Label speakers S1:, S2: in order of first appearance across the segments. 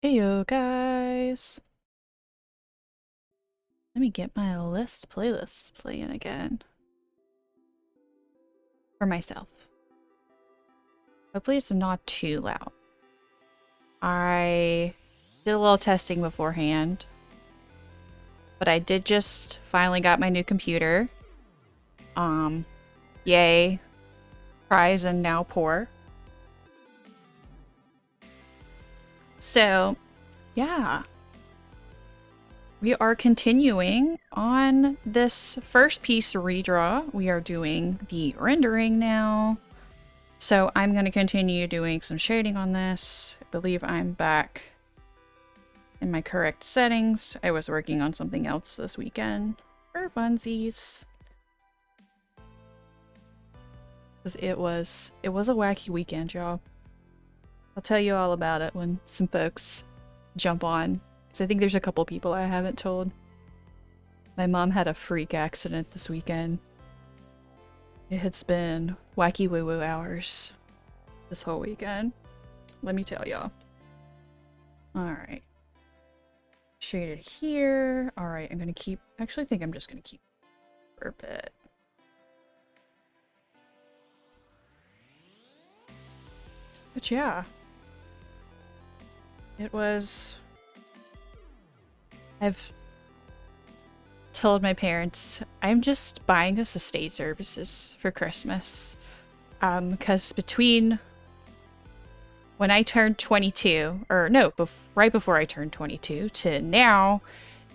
S1: Heyo guys! Let me get my playlists playing again. For myself. Hopefully it's not too loud. I did a little testing beforehand. But I did just finally got my new computer. Yay. Prize and now poor. So, yeah. We are continuing on this first piece redraw. We are doing the rendering now. So I'm going to continue doing some shading on this. I believe I'm back in my correct settings. I was working on something else this weekend for funsies. Because it was a wacky weekend, y'all. I'll tell you all about it when some folks jump on. So I think there's a couple people I haven't told. My mom had a freak accident this weekend. It's been wacky woo-woo hours this whole weekend. Let me tell y'all. Alright. Shaded here. Alright, I'm gonna keep... Actually, I think I'm just gonna keep for a bit. But yeah. It was... I've told my parents I'm just buying us estate services for Christmas. Because between when I turned 22, or no, right before I turned 22 to now,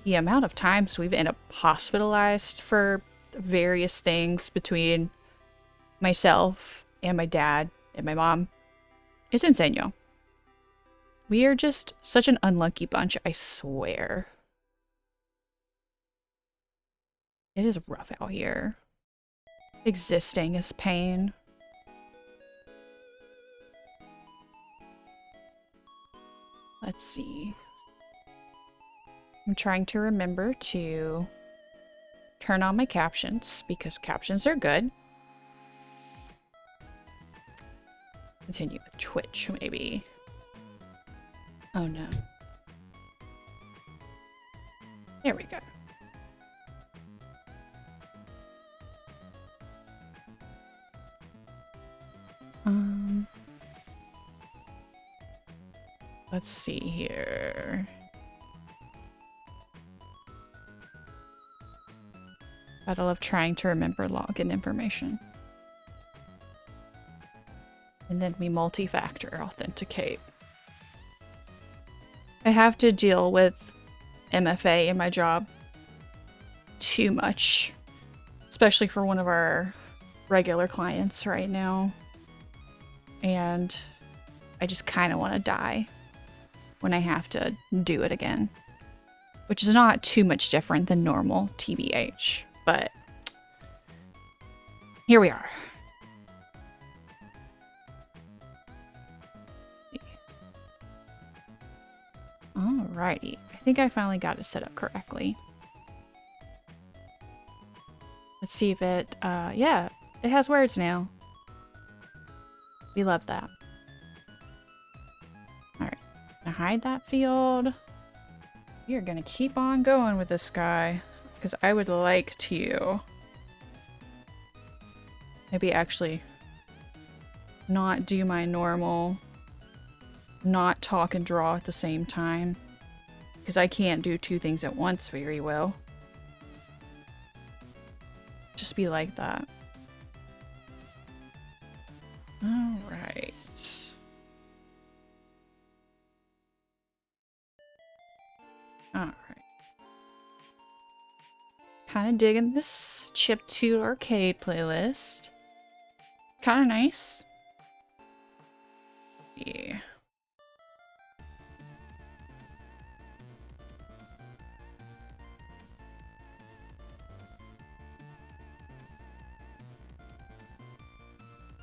S1: the amount of times we've ended up hospitalized for various things between myself and my dad and my mom, it's insane, y'all. We are just such an unlucky bunch, I swear. It is rough out here. Existing is pain. Let's see. I'm trying to remember to turn on my captions because captions are good. Continue with Twitch, maybe. Oh no. There we go. Let's see here. Gotta love trying to remember login information. And then we multi-factor authenticate. I have to deal with MFA in my job too much. Especially for one of our regular clients right now. And I just kind of want to die when I have to do it again. Which is not too much different than normal TBH, but here we are. Alrighty, I think I finally got it set up correctly. Let's see if it, yeah, it has words now. We love that. Alright, gonna hide that field. We are gonna keep on going with this guy, because I would like to maybe actually not do my normal not talk and draw at the same time, because I can't do two things at once very well. Just be like that. Alright. Alright. Kind of digging this chiptune arcade playlist. Kind of nice. Yeah.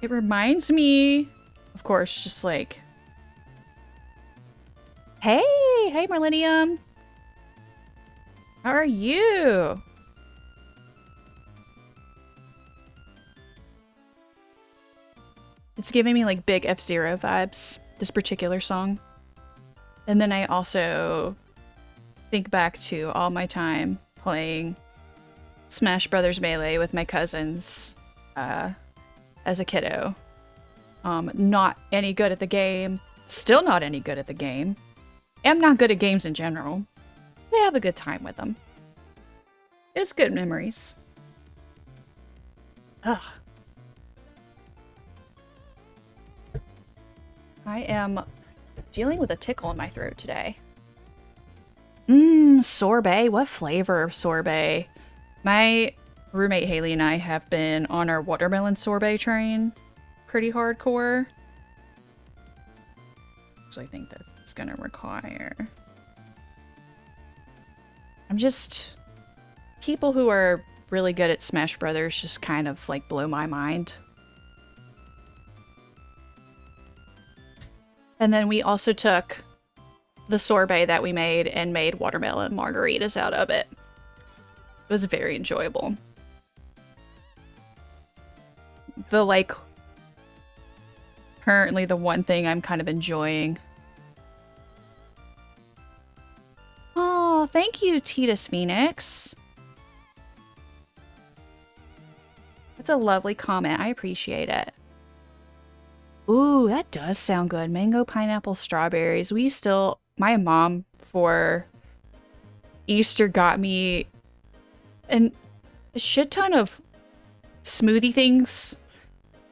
S1: It reminds me, of course, just like, hey Millennium, how are you? It's giving me like big F-Zero vibes, this particular song. And then I also think back to all my time playing Smash Brothers Melee with my cousins as a kiddo. Not any good at the game. Still not any good at the game. I'm not good at games in general. But I have a good time with them. It's good memories. Ugh. I am dealing with a tickle in my throat today. Sorbet. What flavor of sorbet? My roommate Haley and I have been on our watermelon sorbet train pretty hardcore. So I think that's gonna require... People who are really good at Smash Brothers just kind of like blow my mind. And then we also took the sorbet that we made and made watermelon margaritas out of it. It was very enjoyable. Currently the one thing I'm kind of enjoying. Oh, thank you, Titus Phoenix. That's a lovely comment. I appreciate it. Ooh, that does sound good. Mango, pineapple, strawberries. My mom for Easter got me a shit ton of smoothie things.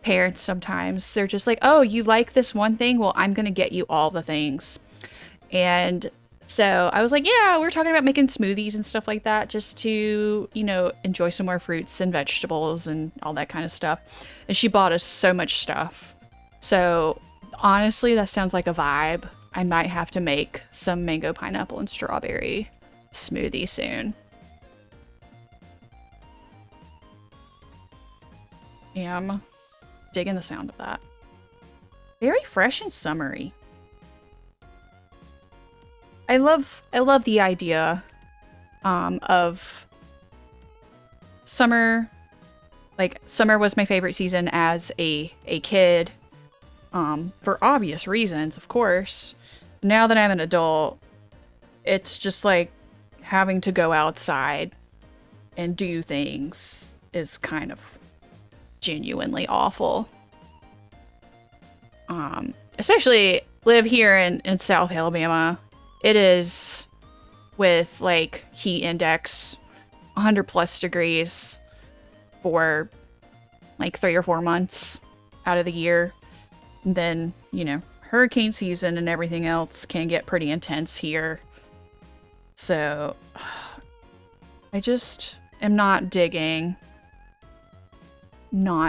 S1: Parents sometimes, they're just like, oh, you like this one thing? Well, I'm gonna get you all the things. And so I was like, yeah, we're talking about making smoothies and stuff like that just to, you know, enjoy some more fruits and vegetables and all that kind of stuff. And she bought us so much stuff. So honestly, that sounds like a vibe. I might have to make some mango, pineapple, and strawberry smoothie soon. Am digging the sound of that. Very fresh and summery. I love the idea of summer. Like, summer was my favorite season as a kid. For obvious reasons, of course. Now that I'm an adult, it's just like having to go outside and do things is kind of genuinely awful. Especially live here in South Alabama. It is with like heat index 100 plus degrees for like 3 or 4 months out of the year. And then, you know, hurricane season and everything else can get pretty intense here. So I just am not digging the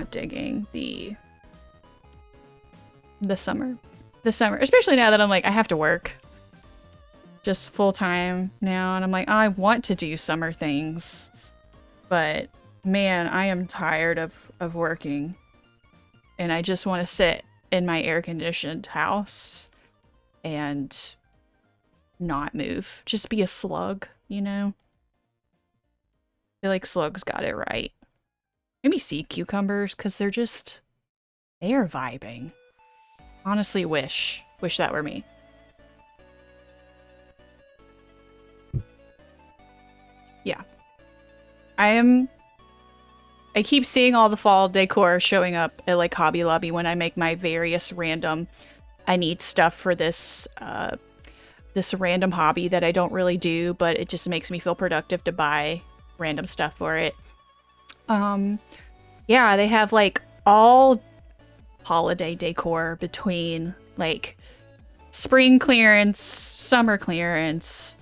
S1: summer. Especially now that I'm like, I have to work just full time now. And I'm like, I want to do summer things, but man, I am tired of working and I just want to sit in my air-conditioned house and not move. Just be a slug, you know? I feel like slugs got it right. Maybe sea cucumbers, because they are vibing. Honestly, wish that were me. Yeah. I keep seeing all the fall decor showing up at like Hobby Lobby when I make my various random, I need stuff for this random hobby that I don't really do, but it just makes me feel productive to buy random stuff for it. Yeah, they have like all holiday decor between like spring clearance, summer clearance.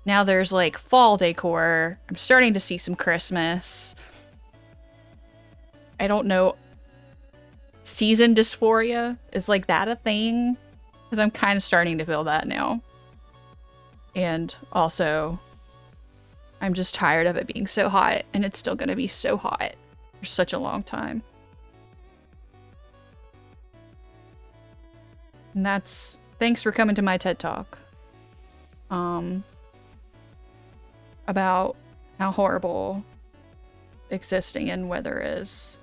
S1: Now there's like fall decor. I'm starting to see some Christmas. I don't know. Season dysphoria? Is like that a thing? Because I'm kind of starting to feel that now. And also, I'm just tired of it being so hot, and it's still going to be so hot for such a long time. And that's... Thanks for coming to my TED Talk. About how horrible existing in weather is.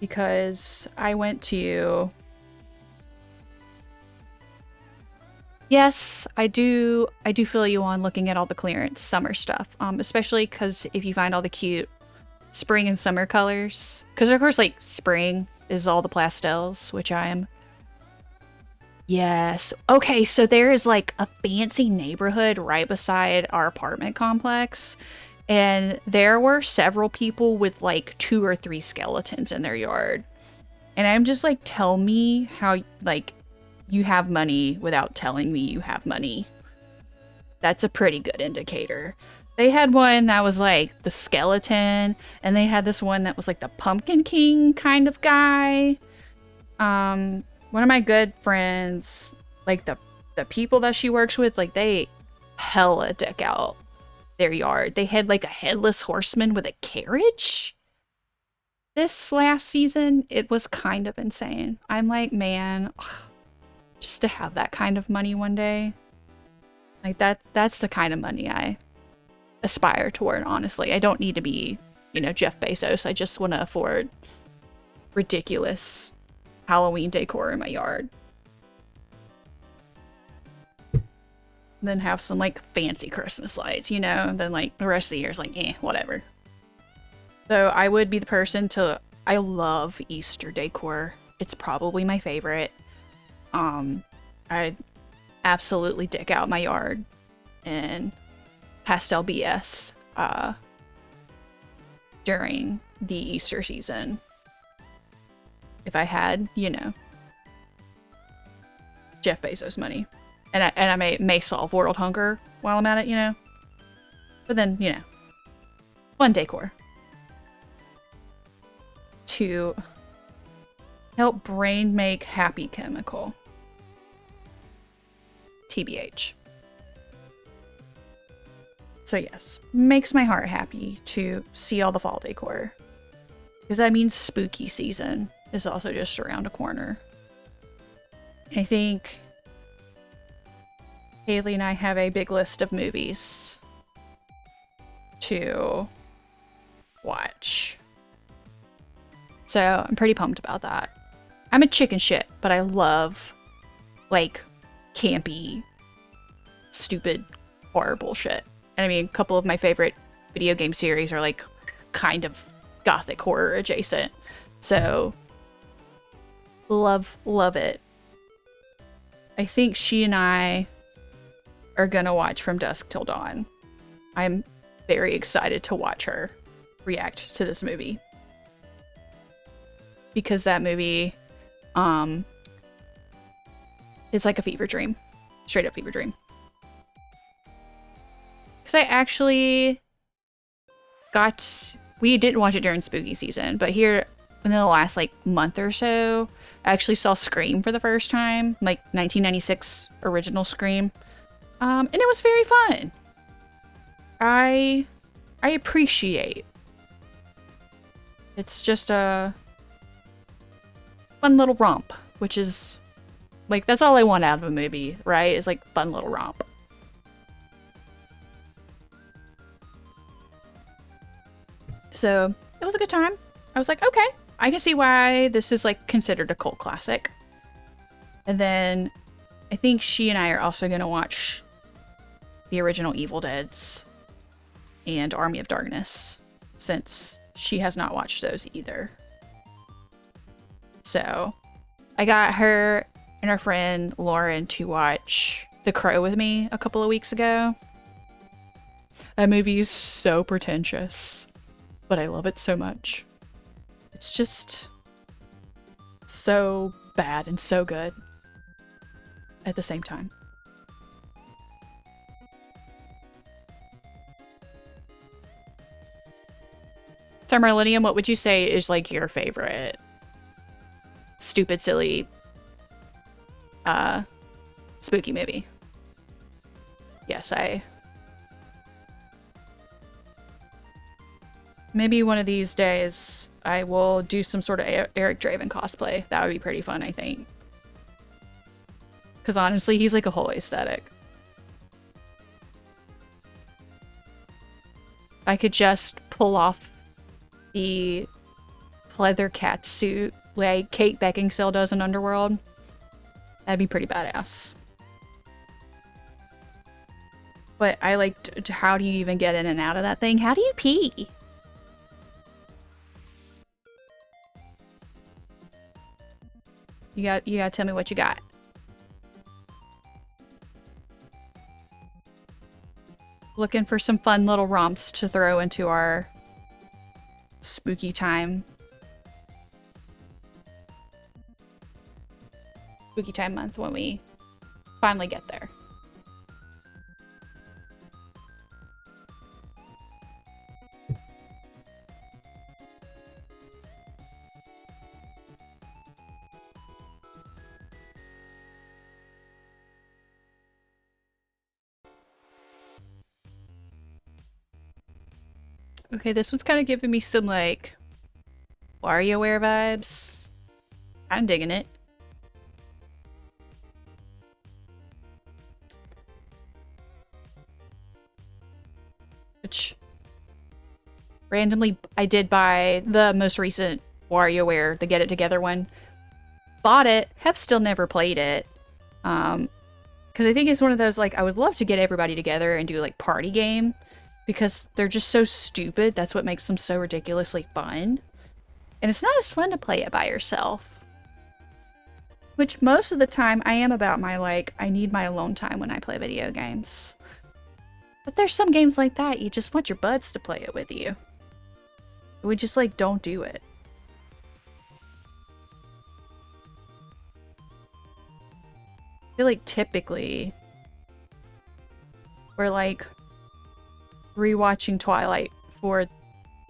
S1: Because I went to Yes, I do feel you on looking at all the clearance summer stuff. Especially because if you find all the cute spring and summer colors, because of course like spring is all the pastels, which I am. Yes. Okay, so there is like a fancy neighborhood right beside our apartment complex, and there were several people with like 2 or 3 skeletons in their yard. And I'm just like, tell me how like you have money without telling me you have money. That's a pretty good indicator. They had one that was like the skeleton, and they had this one that was like the Pumpkin King kind of guy. One of my good friends, like the people that she works with, like they hella deck out their yard. They had like a headless horseman with a carriage. This last season, it was kind of insane. I'm like, man, just to have that kind of money one day. Like that's the kind of money I aspire toward, honestly. I don't need to be, Jeff Bezos. I just want to afford ridiculous Halloween decor in my yard. Then have some like fancy Christmas lights, then like the rest of the year is like, whatever. Though I would be the person to, I love Easter decor. It's probably my favorite. I'd absolutely dick out my yard in pastel BS during the Easter season. If I had, Jeff Bezos money. And I may solve world hunger while I'm at it, But then, fun decor. To help brain make happy chemical. TBH. So yes, makes my heart happy to see all the fall decor. Because that means spooky season is also just around a corner. I think Haley and I have a big list of movies to watch. So I'm pretty pumped about that. I'm a chicken shit, but I love like campy, stupid horror bullshit. And I mean, a couple of my favorite video game series are like kind of gothic horror adjacent. So love it. I think she and I are gonna watch From Dusk Till Dawn. I'm very excited to watch her react to this movie. Because that movie is like a fever dream. Straight up fever dream. Because I actually we didn't watch it during spooky season, but here in the last like month or so, I actually saw Scream for the first time, like 1996 original Scream. And it was very fun. I appreciate. It's just a fun little romp, which is like, that's all I want out of a movie, right? Is like fun little romp. So it was a good time. I was like, okay, I can see why this is like considered a cult classic. And then I think she and I are also going to watch the original Evil Deads and Army of Darkness, since she has not watched those either. So I got her and her friend Lauren to watch The Crow with me a couple of weeks ago. That movie is so pretentious, but I love it so much. It's just so bad and so good at the same time. Summer Millennium, what would you say is like your favorite stupid, silly, spooky movie? Yes, maybe one of these days I will do some sort of Eric Draven cosplay. That would be pretty fun, I think. Because honestly, he's like a whole aesthetic. I could just pull off the leather cat suit like Kate Beckinsale does in Underworld. That'd be pretty badass. But I like, how do you even get in and out of that thing? How do you pee? You gotta tell me what you got. Looking for some fun little romps to throw into our spooky time. Spooky time month when we finally get there. Okay, this one's kind of giving me some, like, WarioWare vibes. I'm digging it. Which, randomly, I did buy the most recent WarioWare, the Get It Together one. Bought it, have still never played it. Because I think it's one of those, like, I would love to get everybody together and do, like, party game. Because they're just so stupid. That's what makes them so ridiculously fun. And it's not as fun to play it by yourself. Which most of the time I am about my, like, I need my alone time when I play video games. But there's some games like that, you just want your buds to play it with you. We just, like, don't do it. I feel like typically we're, like, rewatching Twilight for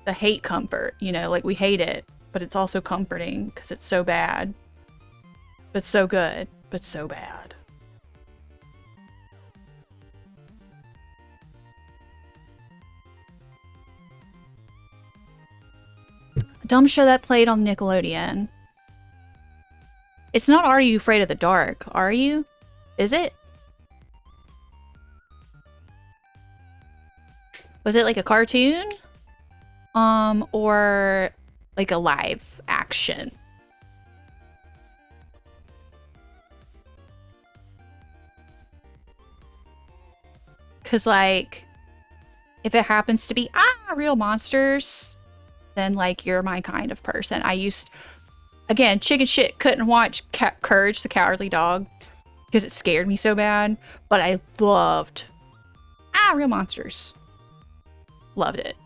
S1: the hate comfort, you know, like we hate it, but it's also comforting because it's so bad, but so good, but so bad. A dumb show that played on Nickelodeon. It's not Are You Afraid of the Dark, are you? Is it? Was it like a cartoon? Or like a live action? Cause like, if it happens to be, real monsters, then like you're my kind of person. Again, chicken shit, couldn't watch Courage the Cowardly Dog because it scared me so bad, but I loved, real monsters. Loved it.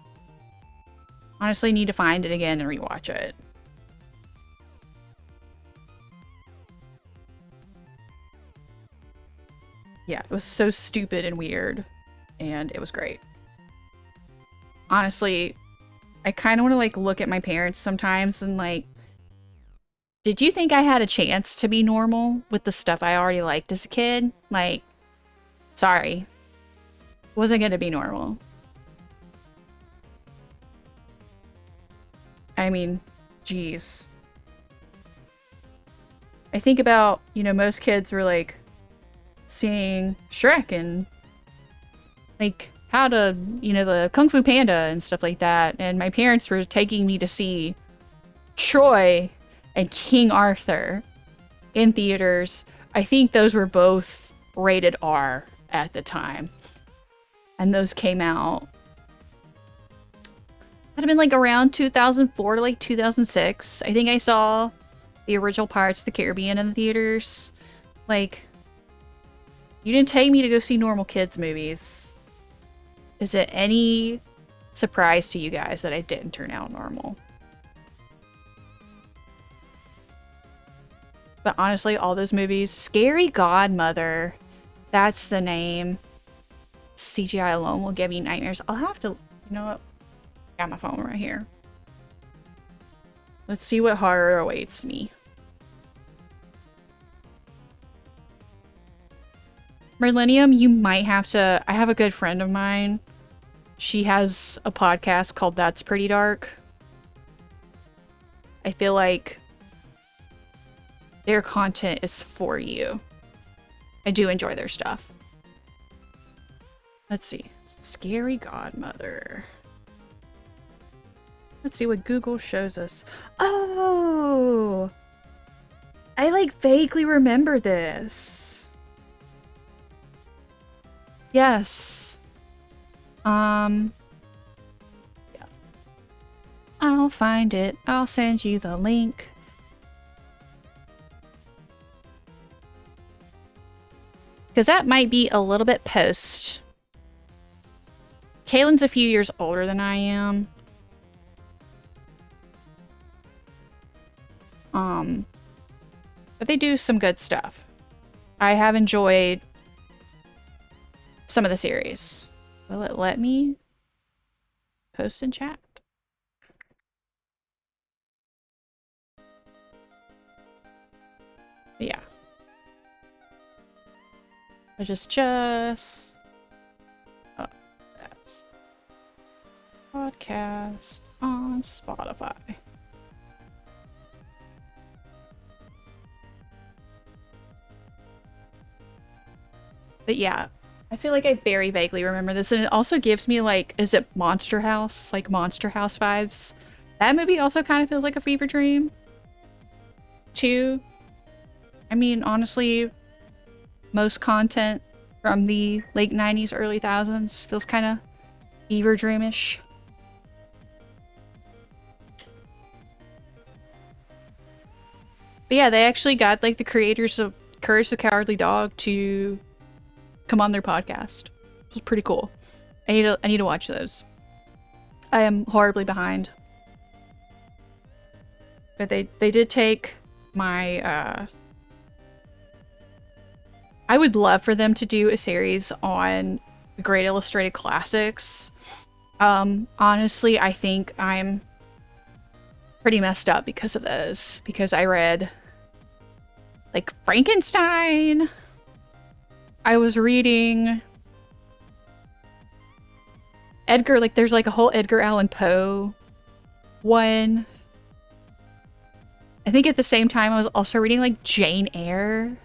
S1: Honestly, need to find it again and rewatch it. Yeah, it was so stupid and weird, and it was great. Honestly, I kind of want to like look at my parents sometimes and like, did you think I had a chance to be normal with the stuff I already liked as a kid? Like, sorry. Wasn't gonna be normal. I mean, geez. I think about, you know, most kids were like seeing Shrek and like how to, you know, the Kung Fu Panda and stuff like that. And my parents were taking me to see Troy and King Arthur in theaters. I think those were both rated R at the time. And those came out, that'd have been like around 2004 to like 2006. I think I saw the original Pirates of the Caribbean in the theaters. Like, you didn't take me to go see normal kids movies. Is it any surprise to you guys that I didn't turn out normal? But honestly, all those movies, Scary Godmother, that's the name. CGI alone will give you nightmares. I'll have to, you know what? Got my phone right here. Let's see what horror awaits me. Millennium, you might have to, I have a good friend of mine. She has a podcast called That's Pretty Dark. I feel like their content is for you. I do enjoy their stuff. Let's see. Scary Godmother. Let's see what Google shows us. Oh! I like vaguely remember this. Yes. Yeah. I'll find it. I'll send you the link. Because that might be a little bit post. Kaylin's a few years older than I am. But they do some good stuff. I have enjoyed some of the series. Will it let me post in chat? Yeah. I just oh, that's podcast on Spotify. But yeah, I feel like I very vaguely remember this, and it also gives me like, is it Monster House? Like Monster House vibes. That movie also kind of feels like a fever dream. Too. I mean, honestly, most content from the late 90s, early 2000s feels kind of fever dreamish. But yeah, they actually got like the creators of Courage the Cowardly Dog to come on their podcast. It was pretty cool. I need to watch those. I am horribly behind. But they did take my I would love for them to do a series on the Great Illustrated Classics. Honestly, I think I'm pretty messed up because of those. Because I read like Frankenstein. I was reading Edgar, like there's like a whole Edgar Allan Poe one. I think at the same time I was also reading like Jane Eyre.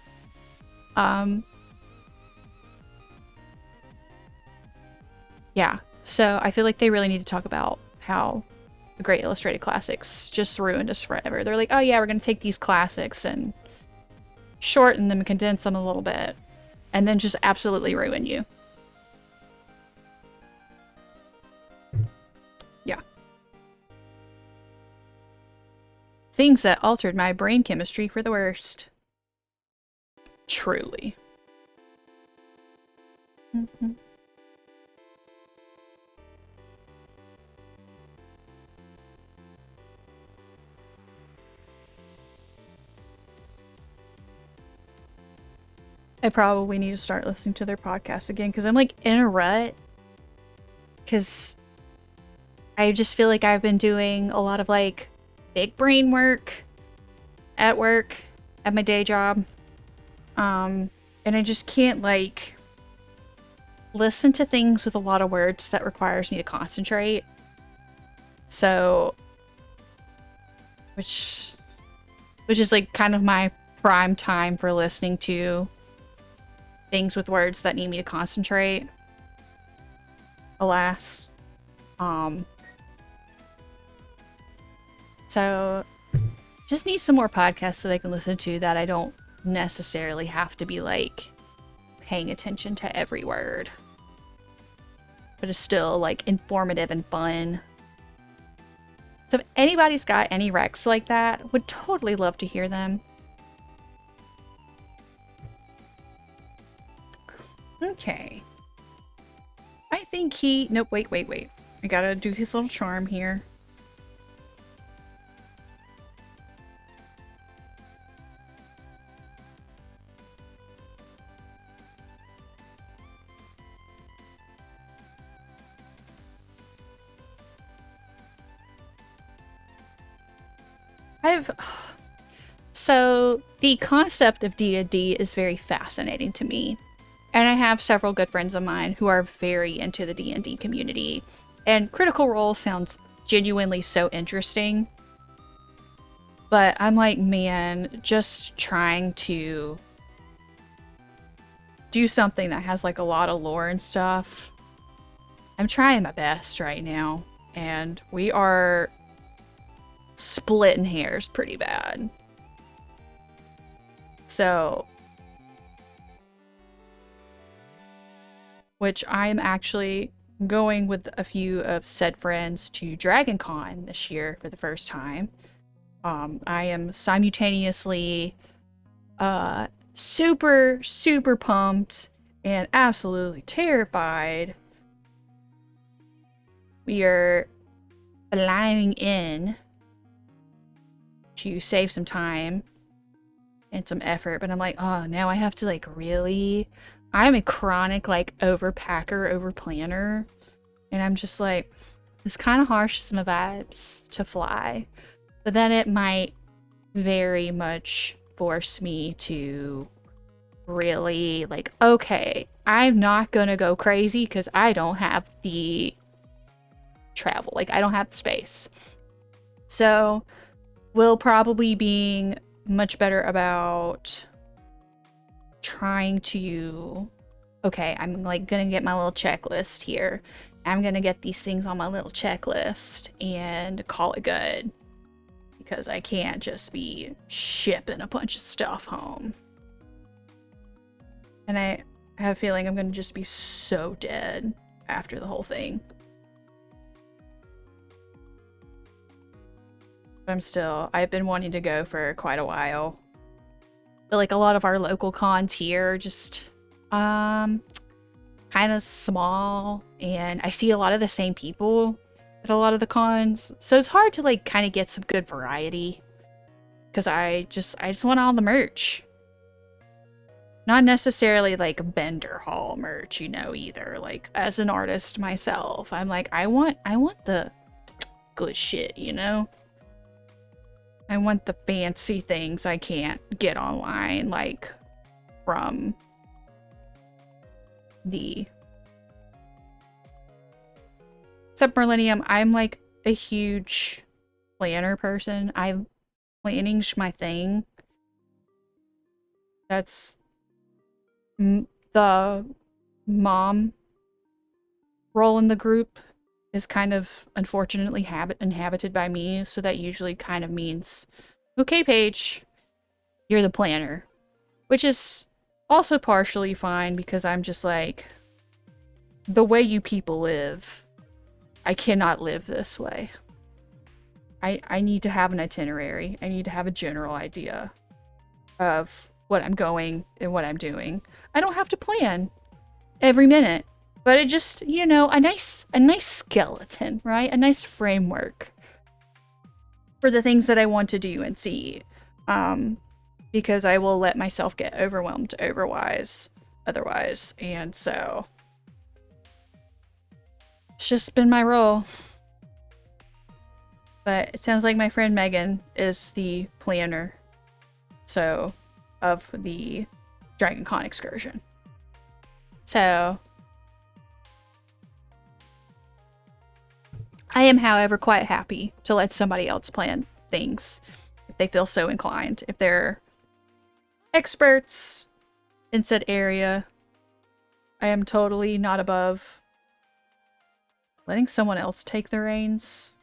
S1: Yeah, so I feel like they really need to talk about how the Great Illustrated Classics just ruined us forever. They're like, oh yeah, we're gonna take these classics and shorten them, condense them a little bit, and then just absolutely ruin you. Yeah. Things that altered my brain chemistry for the worst. Truly. Mm-hmm. I probably need to start listening to their podcast again because I'm like in a rut. Because I just feel like I've been doing a lot of like big brain work at my day job. And I just can't like listen to things with a lot of words that requires me to concentrate. So, which is like kind of my prime time for listening to things with words that need me to concentrate. Alas. So just need some more podcasts that I can listen to that I don't necessarily have to be like paying attention to every word, but it's still like informative and fun. So if anybody's got any recs like that, would totally love to hear them. Okay. I think nope, wait. I gotta do his little charm here. So the concept of D&D is very fascinating to me. And I have several good friends of mine who are very into the D&D community. And Critical Role sounds genuinely so interesting. But I'm like, man, just trying to do something that has like a lot of lore and stuff. I'm trying my best right now. And we are splitting hairs pretty bad. So which I'm actually going with a few of said friends to Dragon Con this year for the first time. I am simultaneously super, super pumped and absolutely terrified. We are flying in to save some time and some effort, but I'm like, oh, now I have to like really. I'm a chronic like overpacker, overplanner, and I'm just like, it's kind of harsh to my vibes to fly, but then it might very much force me to really like, okay, I'm not gonna go crazy because I don't have the travel, like I don't have the space. So we'll probably being much better about trying to, okay, I'm like gonna get my little checklist here. I'm gonna get these things on my little checklist and call it good, because I can't just be shipping a bunch of stuff home. And I have a feeling I'm gonna just be so dead after the whole thing. But I've been wanting to go for quite a while. But like a lot of our local cons here are just kind of small, and I see a lot of the same people at a lot of the cons. So it's hard to like kind of get some good variety, because I just want all the merch. Not necessarily like vendor hall merch, you know, either. Like as an artist myself, I'm like, I want the good shit, you know? I want the fancy things I can't get online, like from the... Except Millennium, I'm like a huge planner person. Planning's my thing. That's the mom role in the group is kind of unfortunately inhabited by me, so that usually kind of means, okay, Paige, you're the planner, which is also partially fine because I'm just like, the way you people live, I cannot live this way. I need to have an itinerary. I need to have a general idea of what I'm going and what I'm doing. I don't have to plan every minute, but it just, you know, a nice skeleton, right? A nice framework for the things that I want to do and see. Because I will let myself get overwhelmed otherwise. And so it's just been my role. But it sounds like my friend Megan is the planner, so, of the Dragon Con excursion. So I am, however, quite happy to let somebody else plan things if they feel so inclined. If they're experts in said area, I am totally not above letting someone else take the reins.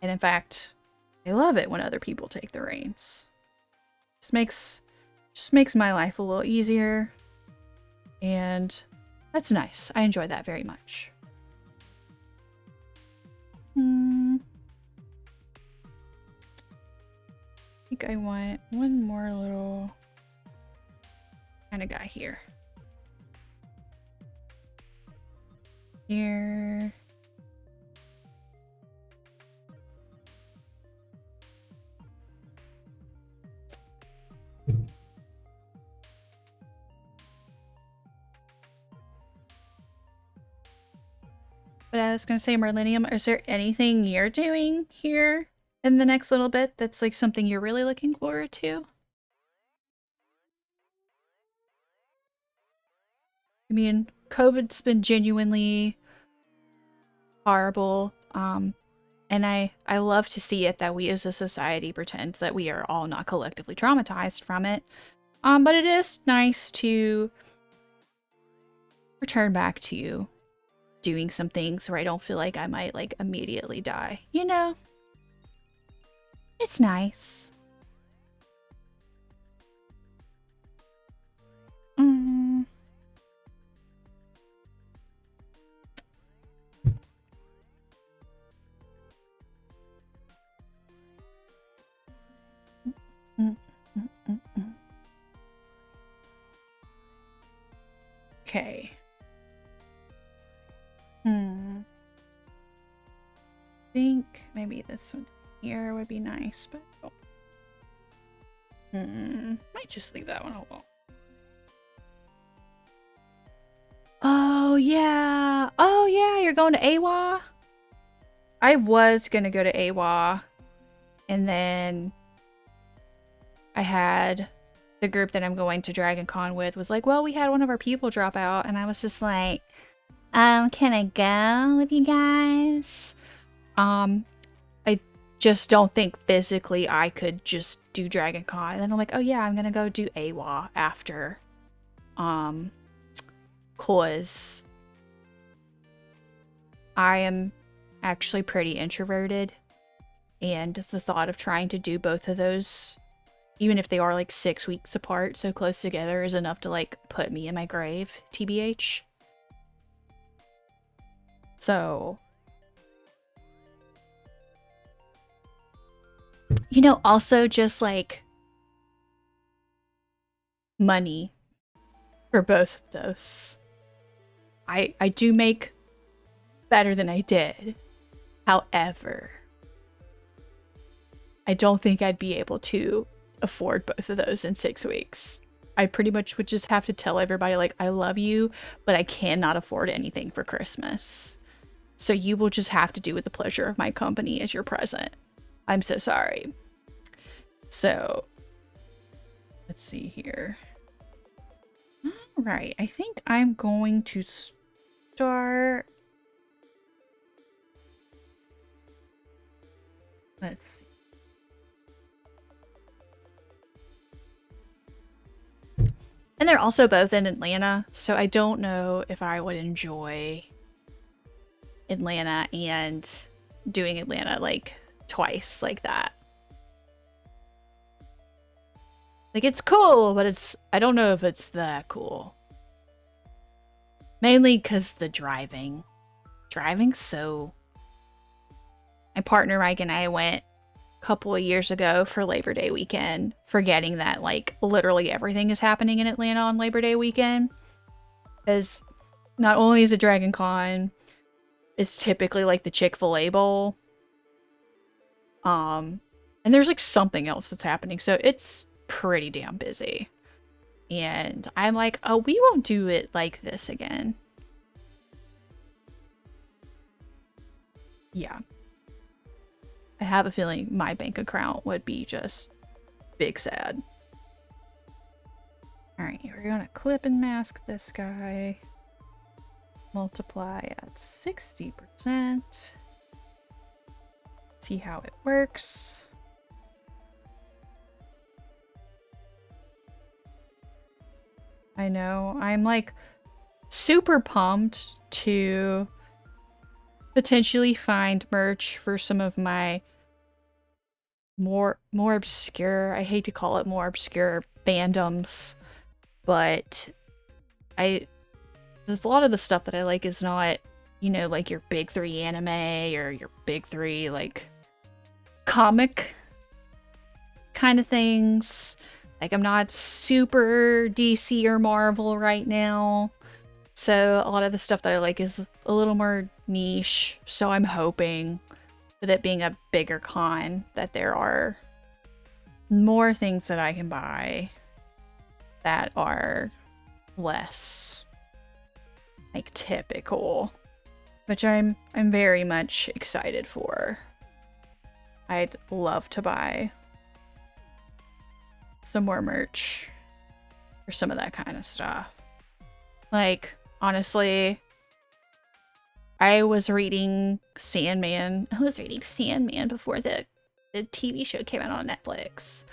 S1: And in fact, I love it when other people take the reins. Just makes my life a little easier, and that's nice. I enjoy that very much. I think I want one more little kind of guy here. Here. But I was gonna say, Marlenium, is there anything you're doing here in the next little bit that's like something you're really looking forward to? I mean, COVID's been genuinely horrible, and I love to see it that we as a society pretend that we are all not collectively traumatized from it. But it is nice to return back to doing some things where I don't feel like I might like immediately die, you know? It's nice. Okay. Think maybe this one here would be nice, but might just leave that one alone. Oh yeah. Oh yeah, you're going to AWA? I was gonna go to AWA, and then I had the group that I'm going to Dragon Con with was like, well, we had one of our people drop out, and I was just like, can I go with you guys? I just don't think physically I could just do Dragon Con. And then I'm like, oh yeah, I'm gonna go do AWA after. Cause I am actually pretty introverted, and the thought of trying to do both of those, even if they are like 6 weeks apart, so close together, is enough to like put me in my grave, TBH. So, you know, also just like money for both of those. I do make better than I did. However, I don't think I'd be able to afford both of those in 6 weeks. I pretty much would just have to tell everybody, like, I love you, but I cannot afford anything for Christmas. So you will just have to do with the pleasure of my company as your present. I'm so sorry. So, let's see here. All right, I think I'm going to start. Let's see. And they're also both in Atlanta, so I don't know if I would enjoy Atlanta and doing Atlanta like twice like that. Like, it's cool, but I don't know if it's that cool. Mainly because the driving. Driving's so... My partner Mike and I went a couple of years ago for Labor Day weekend, forgetting that like literally everything is happening in Atlanta on Labor Day weekend. Because not only is it Dragon Con, it's typically like the Chick-fil-A Bowl. And there's like something else that's happening, so it's pretty damn busy. And I'm like, oh, we won't do it like this again. Yeah. I have a feeling my bank account would be just big sad. Alright, we're gonna clip and mask this guy. Multiply at 60%. See how it works. I know, I'm like super pumped to potentially find merch for some of my more obscure, I hate to call it more obscure fandoms, but there's a lot of the stuff that I like is not, you know, like your big 3 anime or your big 3 like comic kind of things. Like, I'm not super DC or Marvel right now, so a lot of the stuff that I like is a little more niche. So I'm hoping, with it being a bigger con, that there are more things that I can buy that are less like typical, which I'm very much excited for. I'd love to buy some more merch for some of that kind of stuff. Like, honestly, I was reading Sandman. I was reading Sandman before the TV show came out on Netflix.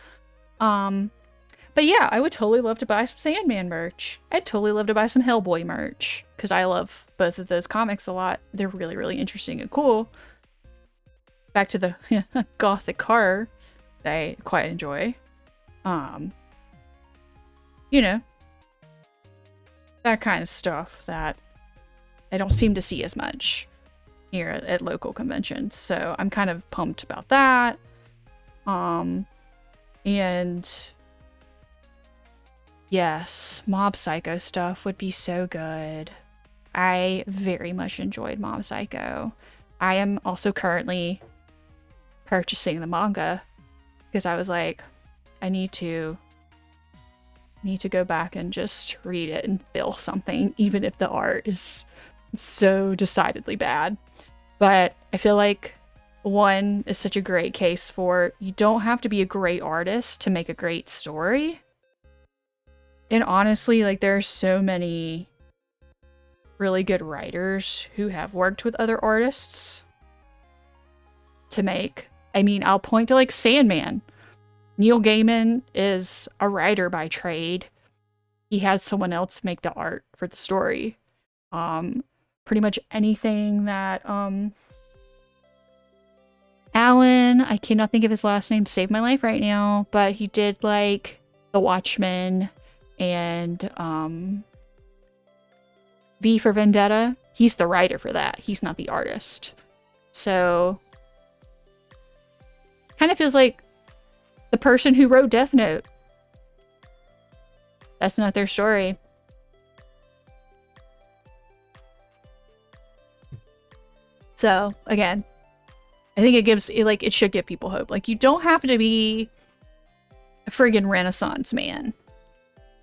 S1: But yeah, I would totally love to buy some Sandman merch. I'd totally love to buy some Hellboy merch, because I love both of those comics a lot. They're really, really interesting and cool. Back to the gothic horror that I quite enjoy. You know, that kind of stuff that I don't seem to see as much here at local conventions. So I'm kind of pumped about that. And Yes, Mob Psycho stuff would be so good. I very much enjoyed Mob Psycho. I am also currently purchasing the manga because I was like, I need to go back and just read it and feel something, even if the art is so decidedly bad. But I feel like one is such a great case for you don't have to be a great artist to make a great story. And honestly, like, there are so many really good writers who have worked with other artists to make. I mean, I'll point to like Sandman. Neil Gaiman is a writer by trade. He has someone else make the art for the story. Pretty much anything that Alan, I cannot think of his last name to save my life right now, but he did like The Watchmen and V for Vendetta. He's the writer for that. He's not the artist. So kind of feels like the person who wrote Death Note. That's not their story. So again, I think it should give people hope. Like, you don't have to be a friggin' Renaissance man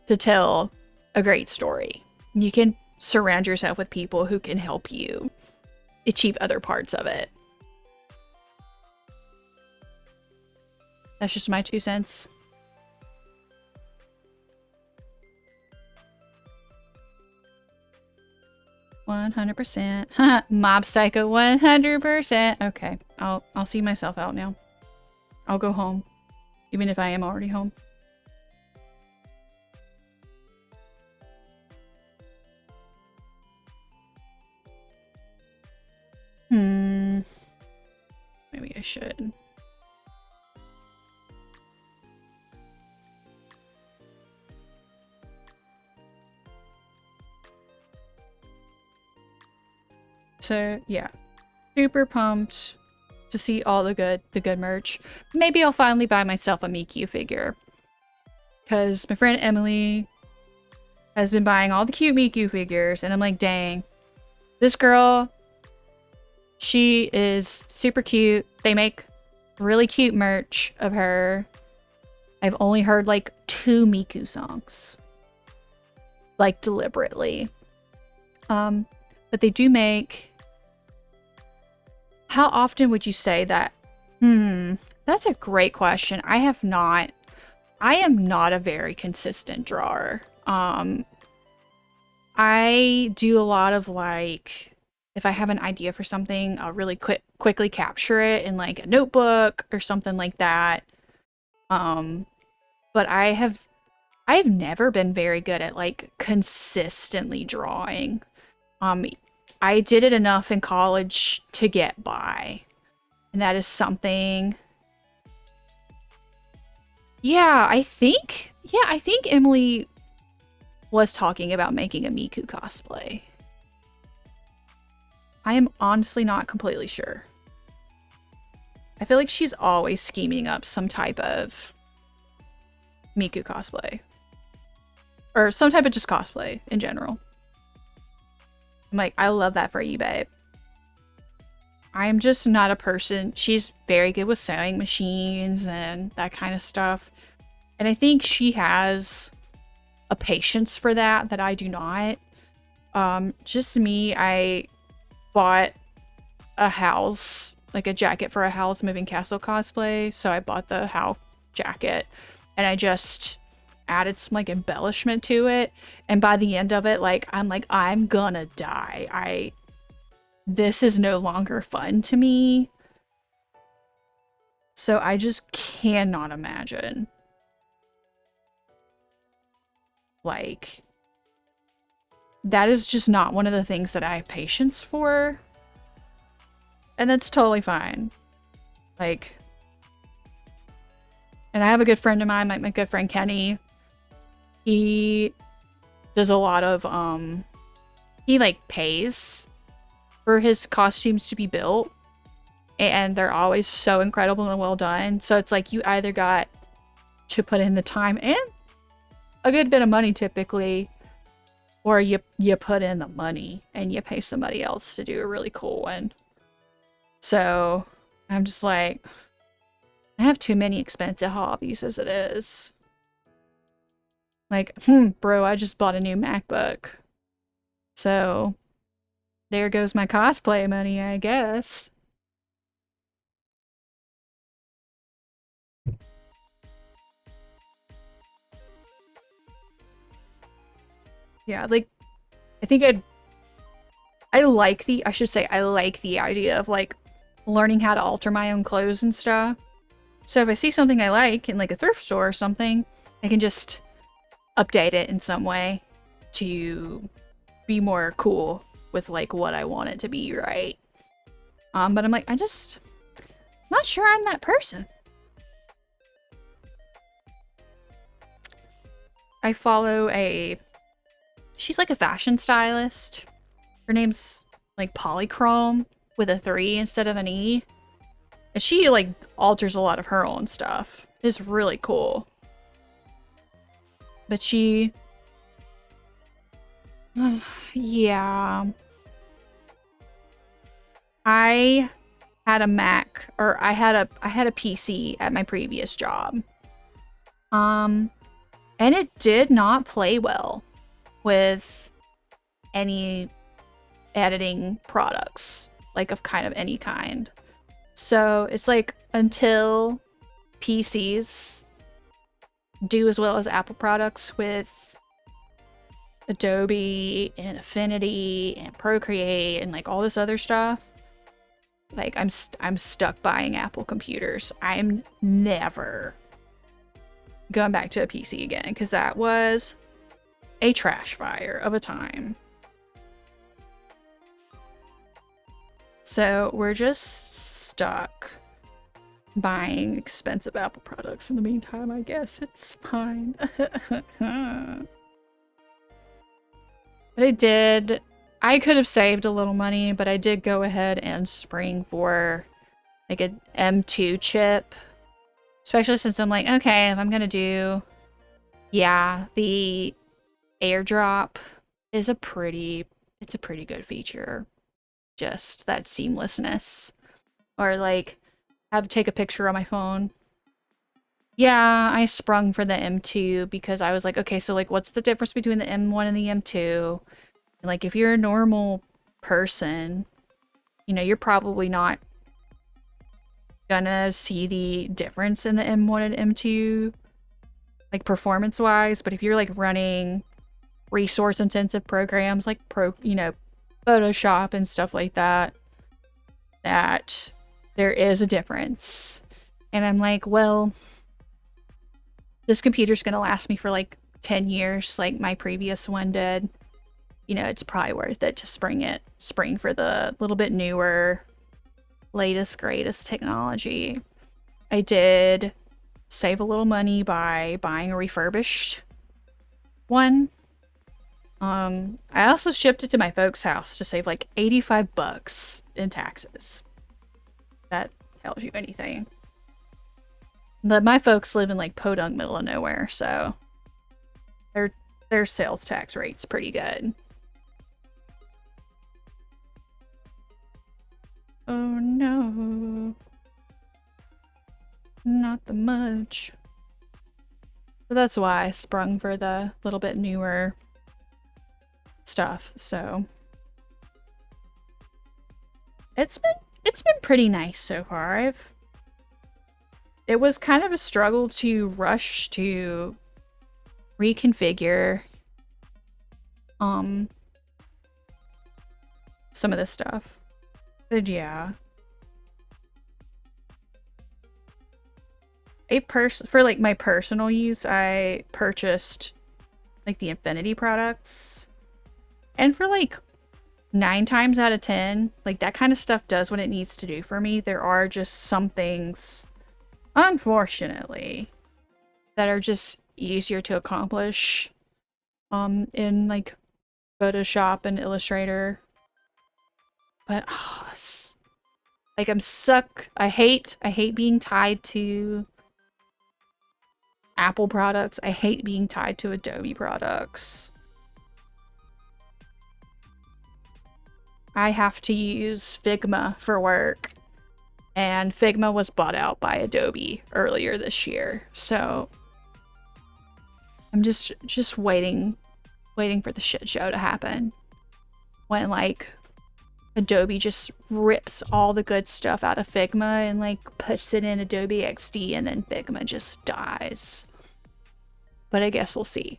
S1: to tell a great story. You can surround yourself with people who can help you achieve other parts of it. That's just my 2 cents. %. Mob Psycho 100%. Okay, I'll see myself out now. I'll go home, even if I am already home. Maybe I should. So yeah, super pumped to see all the good merch. Maybe I'll finally buy myself a Miku figure, because my friend Emily has been buying all the cute Miku figures, and I'm like, dang, this girl, she is super cute. They make really cute merch of her. I've only heard like 2 Miku songs, like deliberately. But they do make. How often would you say that? That's a great question. I am not a very consistent drawer. I do a lot of like, if I have an idea for something, I'll really quickly capture it in like a notebook or something like that. But I've never been very good at like consistently drawing. I did it enough in college to get by. And that is something. Yeah, I think Emily was talking about making a Miku cosplay. I am honestly not completely sure. I feel like she's always scheming up some type of Miku cosplay. Or some type of just cosplay in general. I'm like, I love that for you, babe. I am just not a person. She's very good with sewing machines and that kind of stuff. And I think she has a patience for that I do not. Just me, I bought a house, like a jacket for a Howl's Moving Castle cosplay. So I bought the Howl jacket and I just added some like embellishment to it, and by the end of it, like I'm gonna die. This is no longer fun to me. So I just cannot imagine like that is just not one of the things that I have patience for, and that's totally fine. Like, and I have a good friend of mine, my good friend Kenny. He does a lot of, he like pays for his costumes to be built, and they're always so incredible and well done. So it's like you either got to put in the time and a good bit of money typically, or you put in the money and you pay somebody else to do a really cool one. So I'm just like, I have too many expensive hobbies as it is. Like, bro, I just bought a new MacBook. So there goes my cosplay money, I guess. Yeah, like, I think I like the, I should say, I like the idea of, like, learning how to alter my own clothes and stuff. So if I see something I like in, like, a thrift store or something, I can just update it in some way to be more cool with, like, what I want it to be, right? But I'm like, not sure I'm that person. I follow she's like a fashion stylist. Her name's like Polychrome with a 3 instead of an E. And she like alters a lot of her own stuff. It's really cool. But she... yeah. I had a Mac, or I had a PC at my previous job. And it did not play well with any editing products, like of kind of any kind. So it's like until PCs do as well as Apple products with Adobe and Affinity and Procreate and like all this other stuff, like I'm stuck buying Apple computers. I'm never going back to a PC again because that was a trash fire of a time. So we're just stuck buying expensive Apple products in the meantime. I guess it's fine. But I could have saved a little money, but I did go ahead and spring for like an M2 chip. Especially since I'm like, okay, if I'm gonna do, yeah, the airdrop is it's a pretty good feature. Just that seamlessness. Or like, have to take a picture on my phone. Yeah, I sprung for the M2 because I was like, okay, so like what's the difference between the M1 and the M2? And like if you're a normal person, you know, you're probably not gonna see the difference in the M1 and M2 like performance wise, but if you're like running resource intensive programs like Photoshop and stuff like that, that there is a difference. And I'm like, well, this computer's gonna last me for like 10 years like my previous one did. You know, it's probably worth it to spring for the little bit newer, latest, greatest technology. I did save a little money by buying a refurbished one. I also shipped it to my folks' house to save like 85 bucks in taxes. That tells you anything. But my folks live in like podunk middle of nowhere, so their sales tax rate's pretty good. Oh no. Not the much. So that's why I sprung for the little bit newer stuff, so it's been pretty nice so far. It was kind of a struggle to rush to reconfigure some of this stuff. But yeah. For like my personal use, I purchased like the Infinity products. And for like 9 times out of 10, like that kind of stuff does what it needs to do for me. There are just some things, unfortunately, that are just easier to accomplish in like Photoshop and Illustrator. But like I'm stuck. I hate being tied to Apple products. I hate being tied to Adobe products. I have to use Figma for work, and Figma was bought out by Adobe earlier this year. So I'm just waiting for the shit show to happen when like Adobe just rips all the good stuff out of Figma and like puts it in Adobe XD, and then Figma just dies. But I guess we'll see.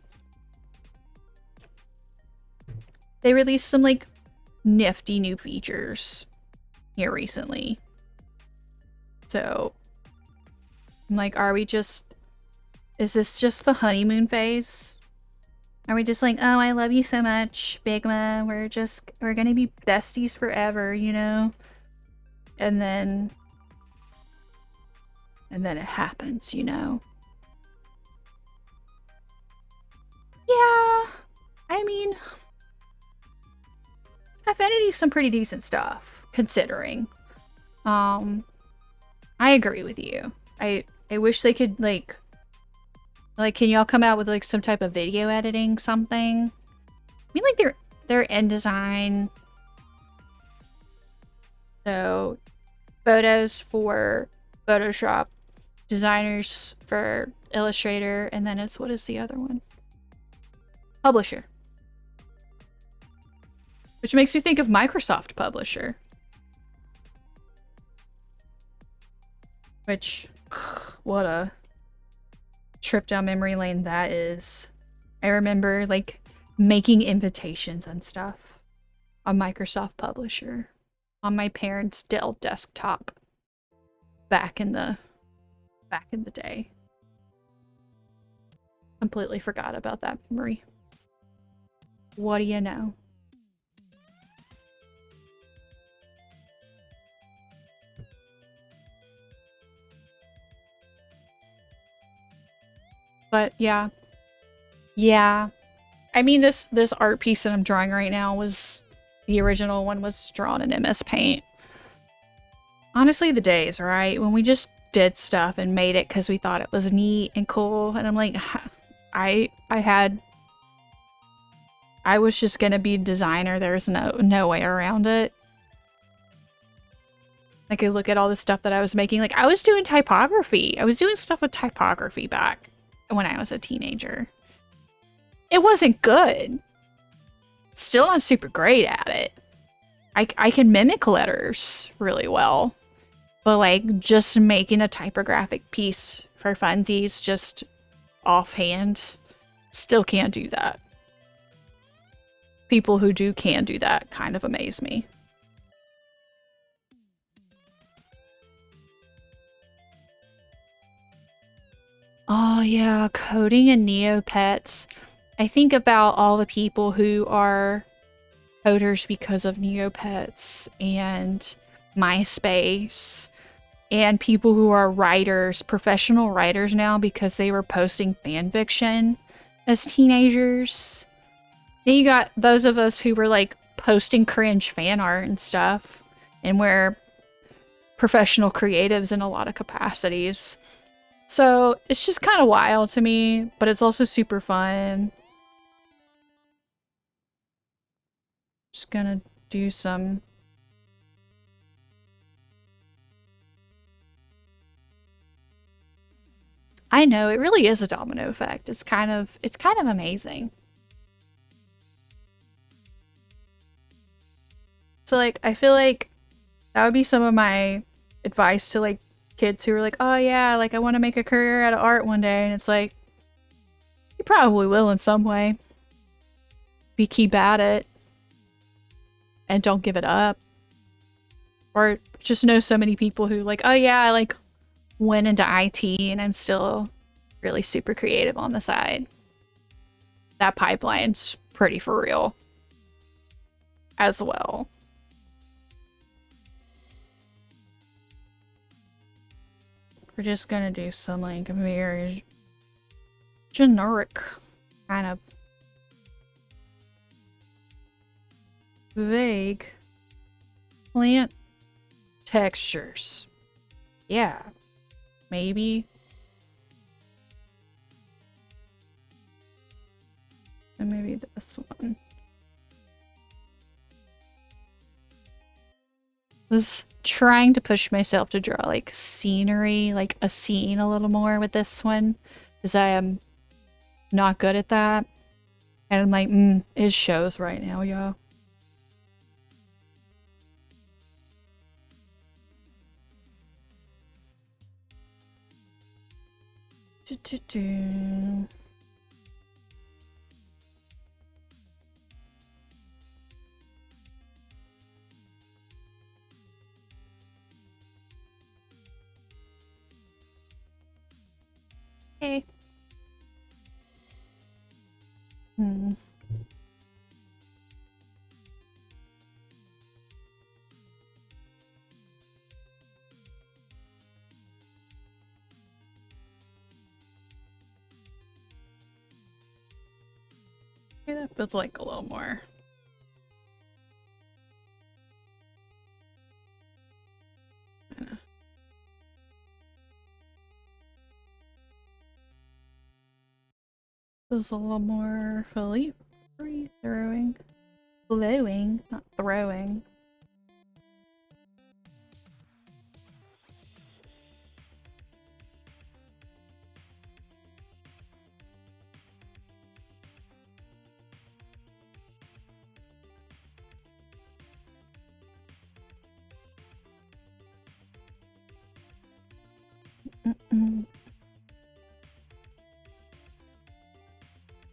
S1: They released some like nifty new features here recently. So I'm like, is this just the honeymoon phase? Are we just like, oh, I love you so much, Figma, we're gonna be besties forever, you know? And then it happens, you know? Yeah, I mean, Affinity's some pretty decent stuff, considering. I agree with you. I wish they could, like, can y'all come out with, like, some type of video editing something? I mean, like, their InDesign. So, photos for Photoshop, designers for Illustrator, and then what is the other one? Publisher. Which makes you think of Microsoft Publisher. Which, what a trip down memory lane that is. I remember like making invitations and stuff on Microsoft Publisher on my parents' Dell desktop back in the day. Completely forgot about that memory. What do you know? But yeah. Yeah. I mean, this art piece that I'm drawing right now the original one was drawn in MS Paint. Honestly, the days, right? When we just did stuff and made it because we thought it was neat and cool. And I'm like, I was just gonna be a designer. There's no way around it. Like, I look at all the stuff that I was making. Like, I was doing typography. I was doing stuff with typography back when I was a teenager. It wasn't good. Still not super great at it. I can mimic letters really well. But like just making a typographic piece for funsies just offhand, still can't do that. People who can do that kind of amaze me. Oh yeah, coding and Neopets. I think about all the people who are coders because of Neopets and MySpace, and people who are writers, professional writers now because they were posting fanfiction as teenagers. Then you got those of us who were like posting cringe fan art and stuff, and we're professional creatives in a lot of capacities. So it's just kind of wild to me, but it's also super fun. Just gonna do some... I know, it really is a domino effect. It's kind of amazing. So like, I feel like that would be some of my advice to like kids who are like, oh yeah, like I want to make a career out of art one day. And it's like, you probably will in some way. Be keep at it. And don't give it up. Or just know so many people who like, oh yeah, I like went into IT and I'm still really super creative on the side. That pipeline's pretty for real as well. We're just gonna do some like very generic kind of vague plant textures. Yeah, maybe and maybe this one. Was trying to push myself to draw like scenery, like a scene a little more with this one, because I am not good at that. And I'm like, it shows right now, y'all. Hey. Okay, that feels like a little more. Feels a little more fully throwing. Blowing, not throwing.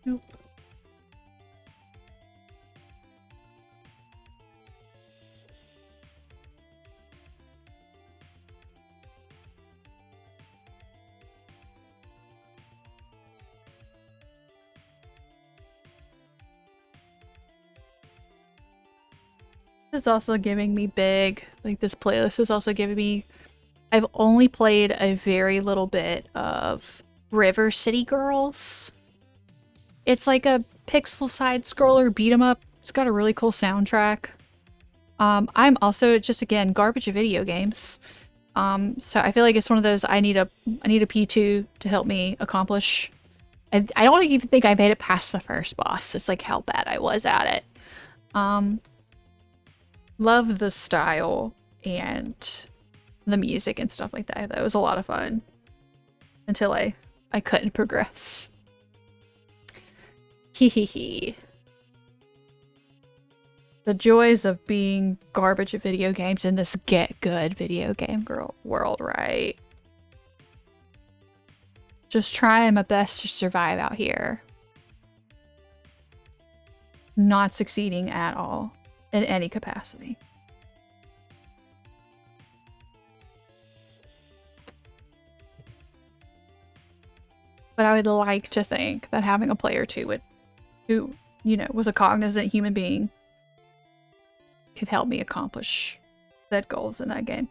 S1: Nope. This is also giving me big, like this playlist is also giving me, I've only played a very little bit of River City Girls. It's like a pixel side scroller beat 'em up. It's got a really cool soundtrack. I'm also just, again, garbage at video games. So I feel like it's one of those I need a P2 to help me accomplish. I don't even think I made it past the first boss. It's like how bad I was at it. Love the style and the music and stuff like that. That was a lot of fun. Until I couldn't progress. Hee. The joys of being garbage at video games in this get good video game world, right? Just trying my best to survive out here. Not succeeding at all in any capacity. But I would like to think that having a player who, you know, was a cognizant human being could help me accomplish said goals in that game.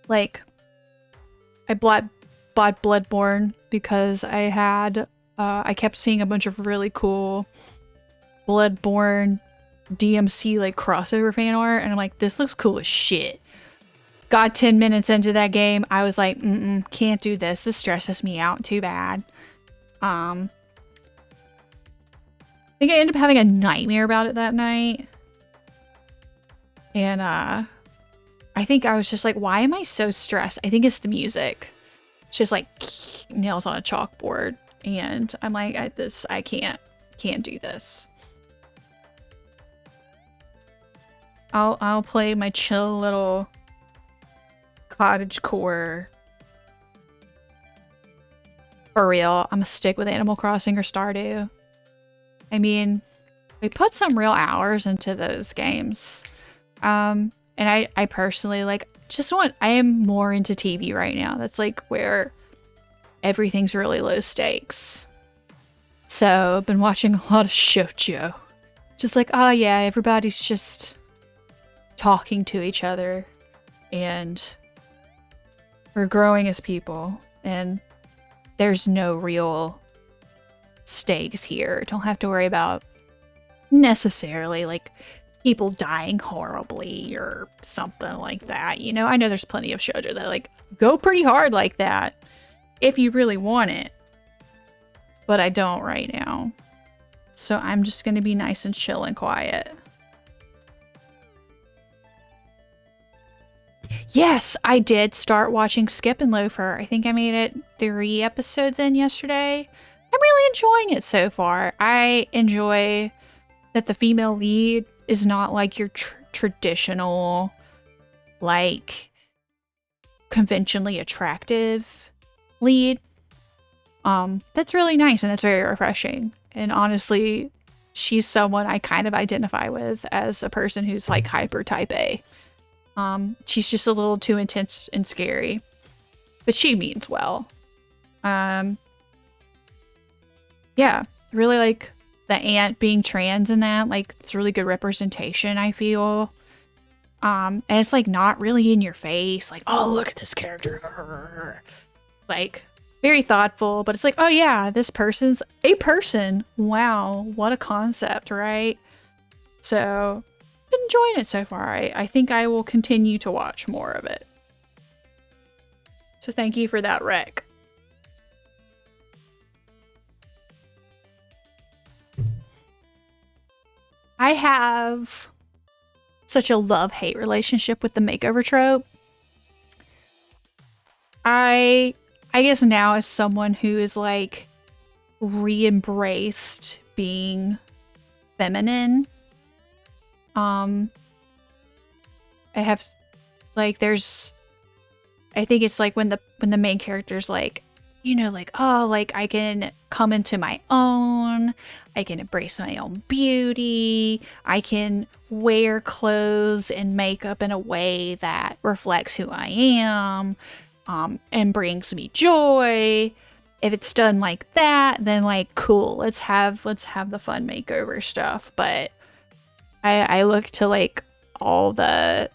S1: Like, I bought Bloodborne because I kept seeing a bunch of really cool Bloodborne DMC like crossover fan art, and I'm like, this looks cool as shit. Got 10 minutes into that game, I was like, can't do this. This stresses me out too bad. I think I ended up having a nightmare about it that night. And I think I was just like, why am I so stressed? I think it's the music. It's just like nails on a chalkboard. And I'm like, I can't do this. I'll play my chill little cottagecore. For real, I'm gonna stick with Animal Crossing or Stardew. I mean, we put some real hours into those games. And I personally like I am more into TV right now. That's like where everything's really low stakes. So I've been watching a lot of shoujo. Just like, oh yeah, everybody's just talking to each other and we're growing as people and there's no real stakes here. Don't have to worry about necessarily like people dying horribly or something like that. You know, I know there's plenty of shoujo that like go pretty hard like that if you really want it. But I don't right now. So I'm just going to be nice and chill and quiet. Yes, I did start watching Skip and Loafer. I think I made it 3 episodes in yesterday. I'm really enjoying it so far. I enjoy that the female lead is not like your traditional, like, conventionally attractive lead. That's really nice and that's very refreshing. And honestly, she's someone I kind of identify with as a person who's like hyper type A. She's just a little too intense and scary, but she means well. Yeah, really like the aunt being trans in that, like it's really good representation, I feel. And it's like not really in your face, like, oh, look at this character. Like, very thoughtful, but it's like, oh yeah, this person's a person. Wow, what a concept, right? So, been enjoying it so far. I think I will continue to watch more of it. So thank you for that rec. I have such a love-hate relationship with the makeover trope. I guess now as someone who is like re-embraced being feminine, I have like I think it's like when the main character's like, you know, like, oh, like I can come into my own, I can embrace my own beauty, I can wear clothes and makeup in a way that reflects who I am, and brings me joy. If it's done like that, then like cool, let's have the fun makeover stuff. But I look to like all the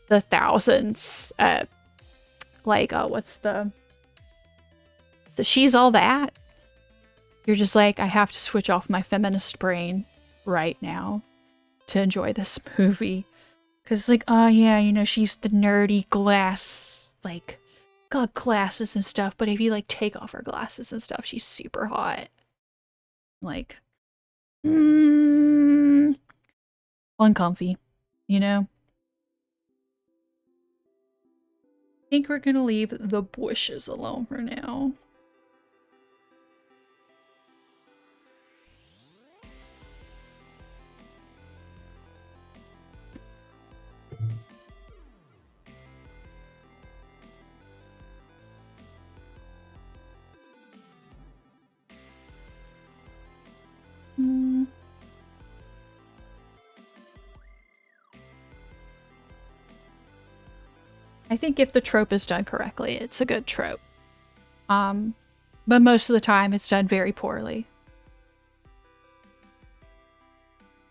S1: thousands like what's the She's All That. You're just like, I have to switch off my feminist brain right now to enjoy this movie. Cause like, oh yeah, you know, she's the nerdy glass, like got glasses and stuff, but if you like take off her glasses and stuff, she's super hot. Like uncomfy, you know? I think we're gonna leave the bushes alone for now. I think if the trope is done correctly, it's a good trope. But most of the time it's done very poorly.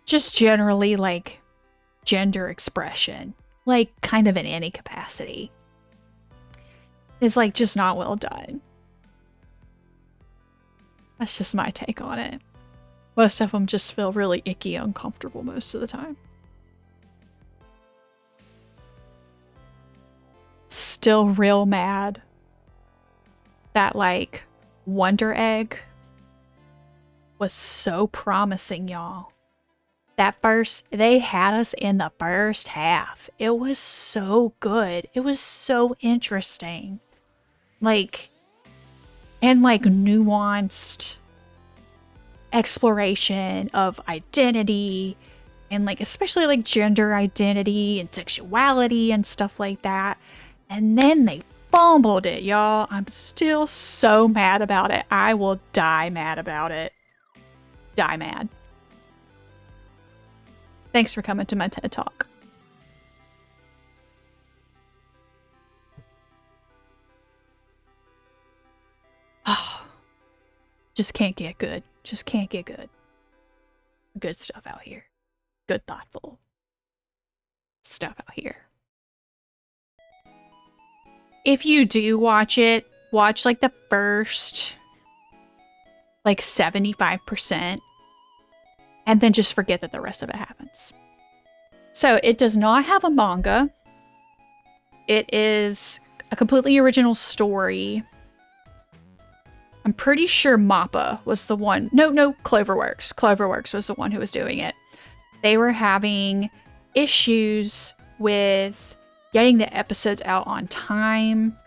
S1: Just generally like gender expression, like kind of in any capacity, is like just not well done. That's just my take on it. Most of them just feel really icky, uncomfortable most of the time. Still real mad that like Wonder Egg was so promising, y'all. They had us in the first half. It was so good. It was so interesting. Like, and like nuanced exploration of identity and like especially like gender identity and sexuality and stuff like that. And then they fumbled it, y'all. I'm still so mad about it. I will die mad about it. Die mad. Thanks for coming to my TED Talk. Oh, just can't get good. Just can't get good. Good stuff out here. Good, thoughtful stuff out here. If you do watch it, watch like the first like 75% and then just forget that the rest of it happens. So it does not have a manga. It is a completely original story. I'm pretty sure MAPPA was the one. No, Cloverworks. Cloverworks was the one who was doing it. They were having issues with getting the episodes out on time.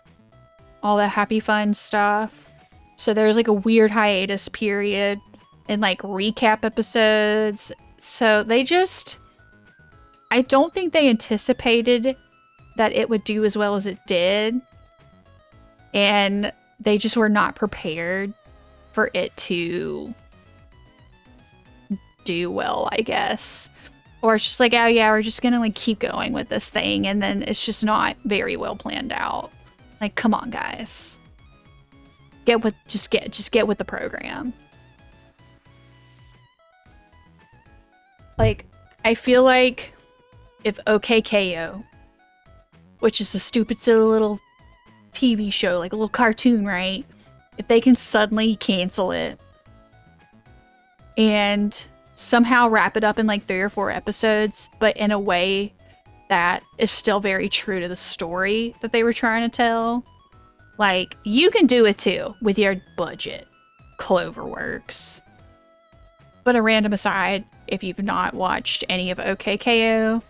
S1: All that happy fun stuff. So there's like a weird hiatus period and like recap episodes. So I don't think they anticipated that it would do as well as it did. And they just were not prepared for it to do well, I guess. Or it's just like, oh yeah, we're just gonna like keep going with this thing, and then it's just not very well planned out. Like, come on, guys. Just get with the program. Like, I feel like if OKKO, which is a stupid silly little TV show, like a little cartoon, right? If they can suddenly cancel it and somehow wrap it up in like 3 or 4 episodes, but in a way that is still very true to the story that they were trying to tell, like, you can do it too with your budget, Cloverworks. But a random aside, if you've not watched any of OKKO,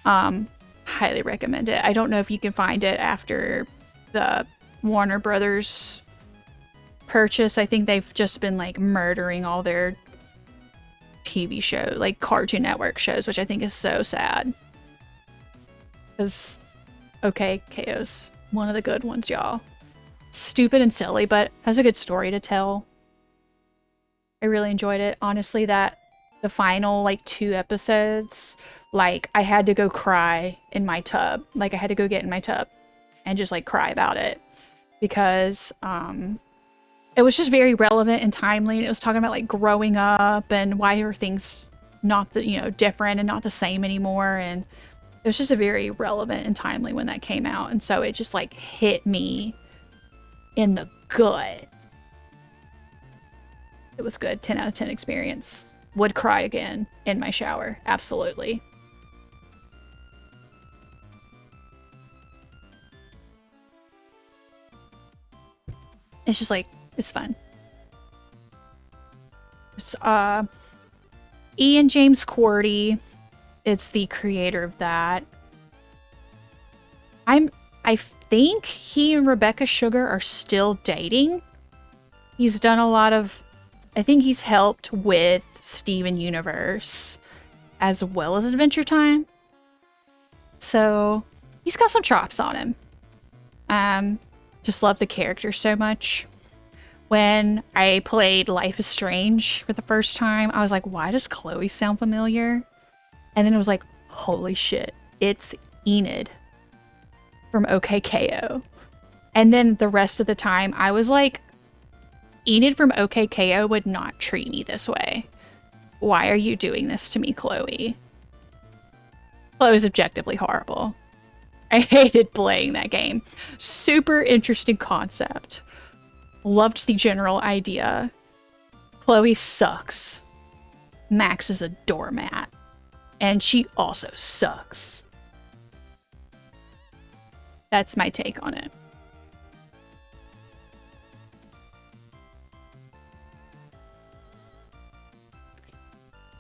S1: highly recommend it. I don't know if you can find it after the Warner Brothers purchase. I think they've just been like murdering all their TV show, like Cartoon Network shows, which I think is so sad. Because OKKO's one of the good ones, y'all. Stupid and silly, but has a good story to tell. I really enjoyed it. Honestly, the final like 2 episodes, like I had to go cry in my tub. Like I had to go get in my tub and just like cry about it, because it was just very relevant and timely, and it was talking about like growing up and why are things not different and not the same anymore, and it was just a very relevant and timely when that came out, and so it just like hit me in the gut. It was good. 10 out of 10 experience. Would cry again in my shower. Absolutely. It's just like, it's fun. It's Ian James Quartey. It's the creator of that. I think he and Rebecca Sugar are still dating. He's done a lot of, I think he's helped with Steven Universe as well as Adventure Time. So he's got some chops on him. Just love the character so much. When I played Life is Strange for the first time, I was like, why does Chloe sound familiar? And then it was like, holy shit, it's Enid from OKKO. And then the rest of the time, I was like, Enid from OKKO would not treat me this way. Why are you doing this to me, Chloe? Chloe's objectively horrible. I hated playing that game. Super interesting concept. Loved the general idea. Chloe sucks. Max is a doormat. And she also sucks. That's my take on it.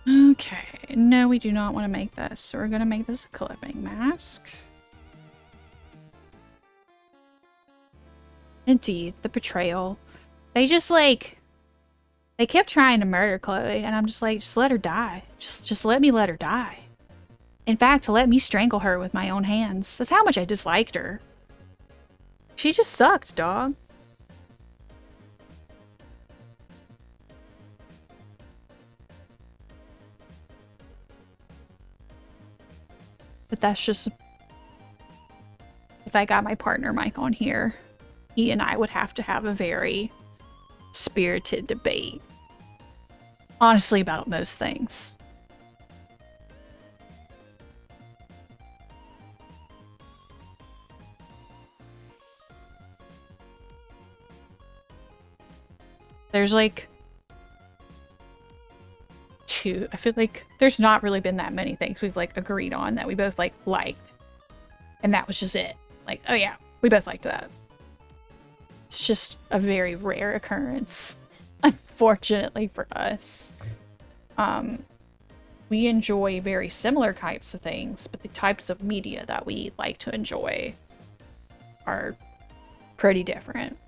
S1: Okay, no, we do not want to make this. So we're going to make this a clipping mask. Indeed, the betrayal. They just like, they kept trying to murder Chloe, and I'm just like, just let her die. Just let me let her die. In fact, to let me strangle her with my own hands. That's how much I disliked her. She just sucked, dog. But that's just, if I got my partner Mike on here, he and I would have to have a very spirited debate. Honestly, about most things. There's like too. I feel like there's not really been that many things we've like agreed on that we both like liked. And that was just it. Like, oh yeah, we both liked that. It's just a very rare occurrence, unfortunately for us. We enjoy very similar types of things, but the types of media that we like to enjoy are pretty different.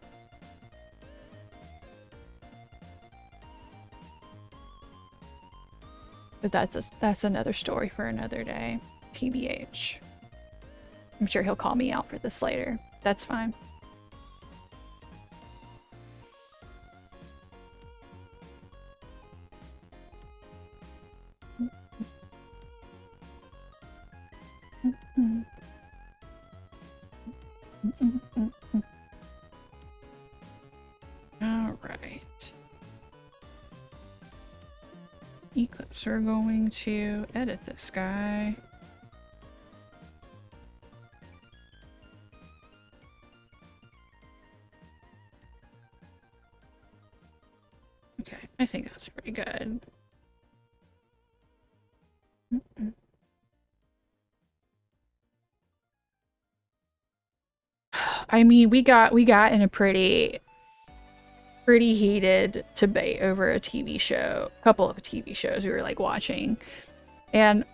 S1: But that's another story for another day. TBH. I'm sure he'll call me out for this later. That's fine. All right. Eclipse are going to edit this guy. Okay, I think that's pretty good. I mean, we got in a pretty heated debate over a TV show, a couple of TV shows we were like watching, and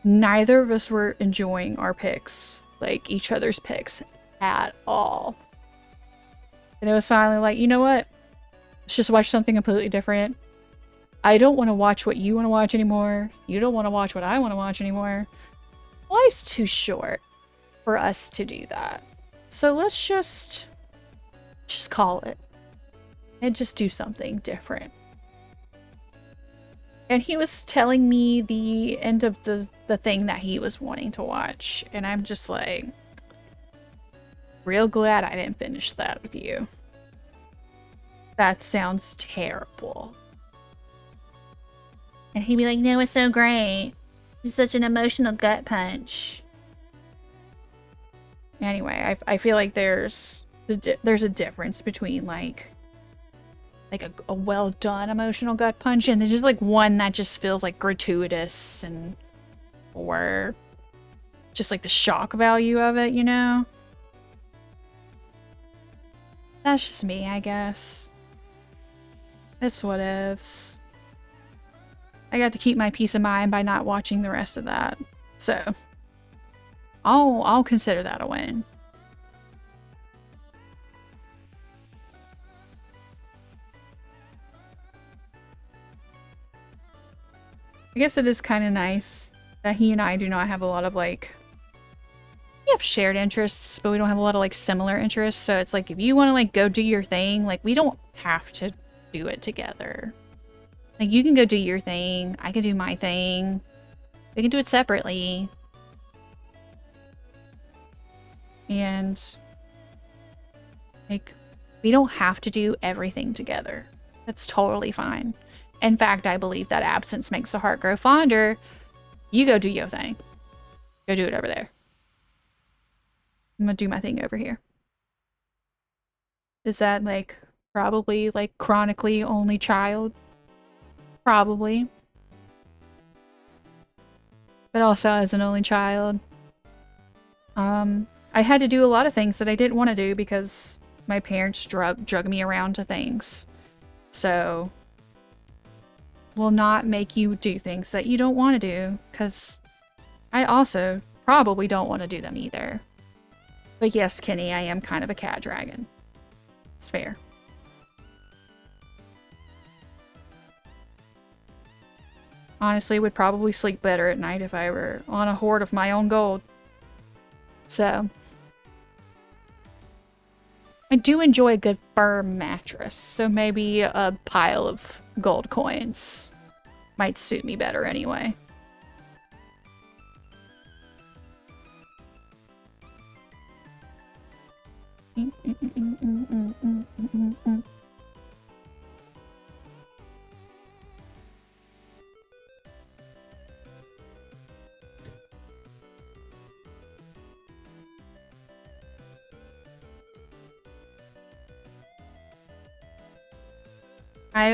S1: neither of us were enjoying our picks, like each other's picks at all. And it was finally like, you know what? Let's just watch something completely different. I don't want to watch what you want to watch anymore. You don't want to watch what I want to watch anymore. Life's too short for us to do that. So let's just call it and just do something different. And he was telling me the end of the thing that he was wanting to watch, and I'm just like, real glad I didn't finish that with you. That sounds terrible. And he'd be like, no, it's so great. It's such an emotional gut punch. Anyway, I feel like there's a difference between like a well done emotional gut punch and there's just like one that just feels like gratuitous and or just like the shock value of it, you know? That's just me, I guess. It's whatevs. I got to keep my peace of mind by not watching the rest of that. So I'll consider that a win. I guess it is kind of nice that he and I do not have a lot of like, we have shared interests, but we don't have a lot of like similar interests. So it's like, if you want to like go do your thing, like we don't have to do it together. Like you can go do your thing, I can do my thing. We can do it separately. And like, we don't have to do everything together. That's totally fine. In fact, I believe that absence makes the heart grow fonder. You go do your thing. Go do it over there. I'm gonna do my thing over here. Is that like probably like chronically only child? Probably. But also as an only child, I had to do a lot of things that I didn't want to do because my parents drug me around to things. So will not make you do things that you don't want to do, because I also probably don't want to do them either. But yes, Kenny, I am kind of a cat dragon. It's fair. Honestly, would probably sleep better at night if I were on a hoard of my own gold. So I do enjoy a good firm mattress, so maybe a pile of gold coins might suit me better anyway.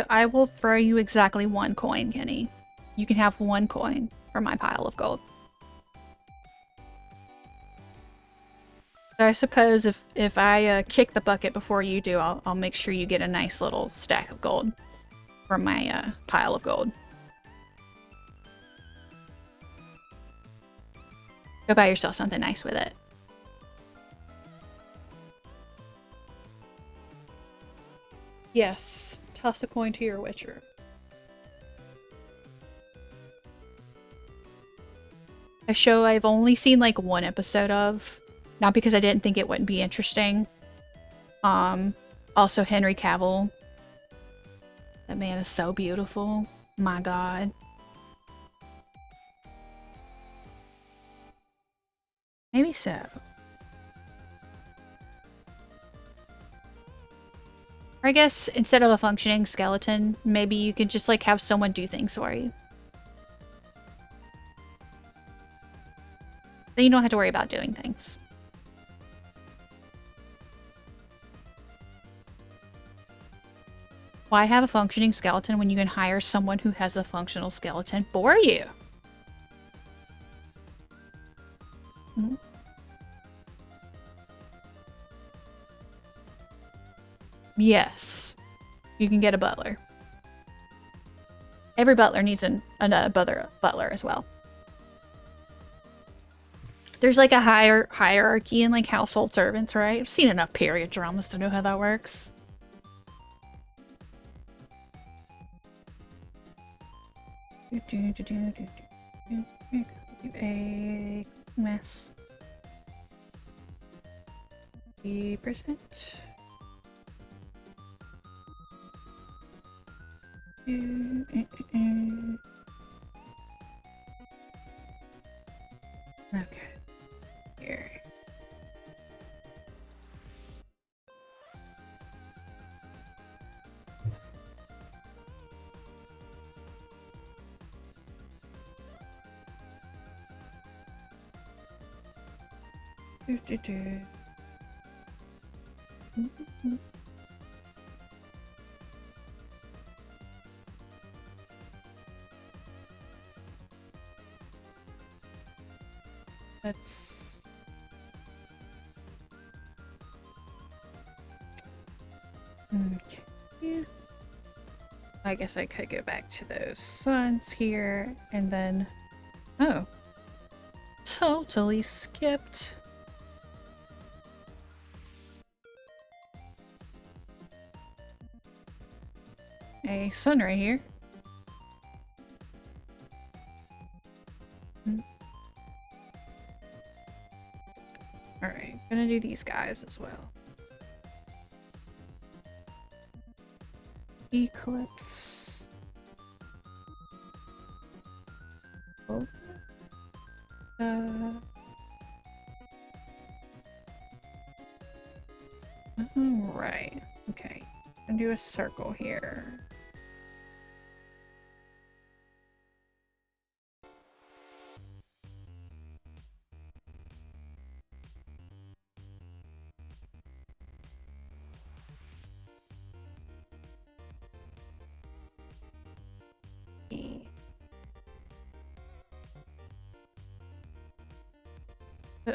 S1: I will throw you exactly one coin, Kenny. you can have 1 coin from my pile of gold. So I suppose if I kick the bucket before you do, I'll make sure you get a nice little stack of gold from my pile of gold. Go buy yourself something nice with it. Yes, toss a coin to your witcher. A show I've only seen like 1 episode of. Not because I didn't think it wouldn't be interesting. Also Henry Cavill. That man is so beautiful. My God. Maybe so. Or I guess instead of a functioning skeleton, maybe you could just like have someone do things for you. Then you don't have to worry about doing things. Why have a functioning skeleton when you can hire someone who has a functional skeleton for you? Mm-hmm. Yes. You can get a butler. Every butler needs a butler as well. There's like a hierarchy in like household servants, right? I've seen enough period dramas to know how that works. A mess. 50%. Okay. Here. Let's... Okay. Yeah. I guess I could go back to those suns here and then... Oh. Totally skipped. A sun right here. Alright, gonna do these guys as well. Eclipse. Oh. Right. Okay. And do a circle here.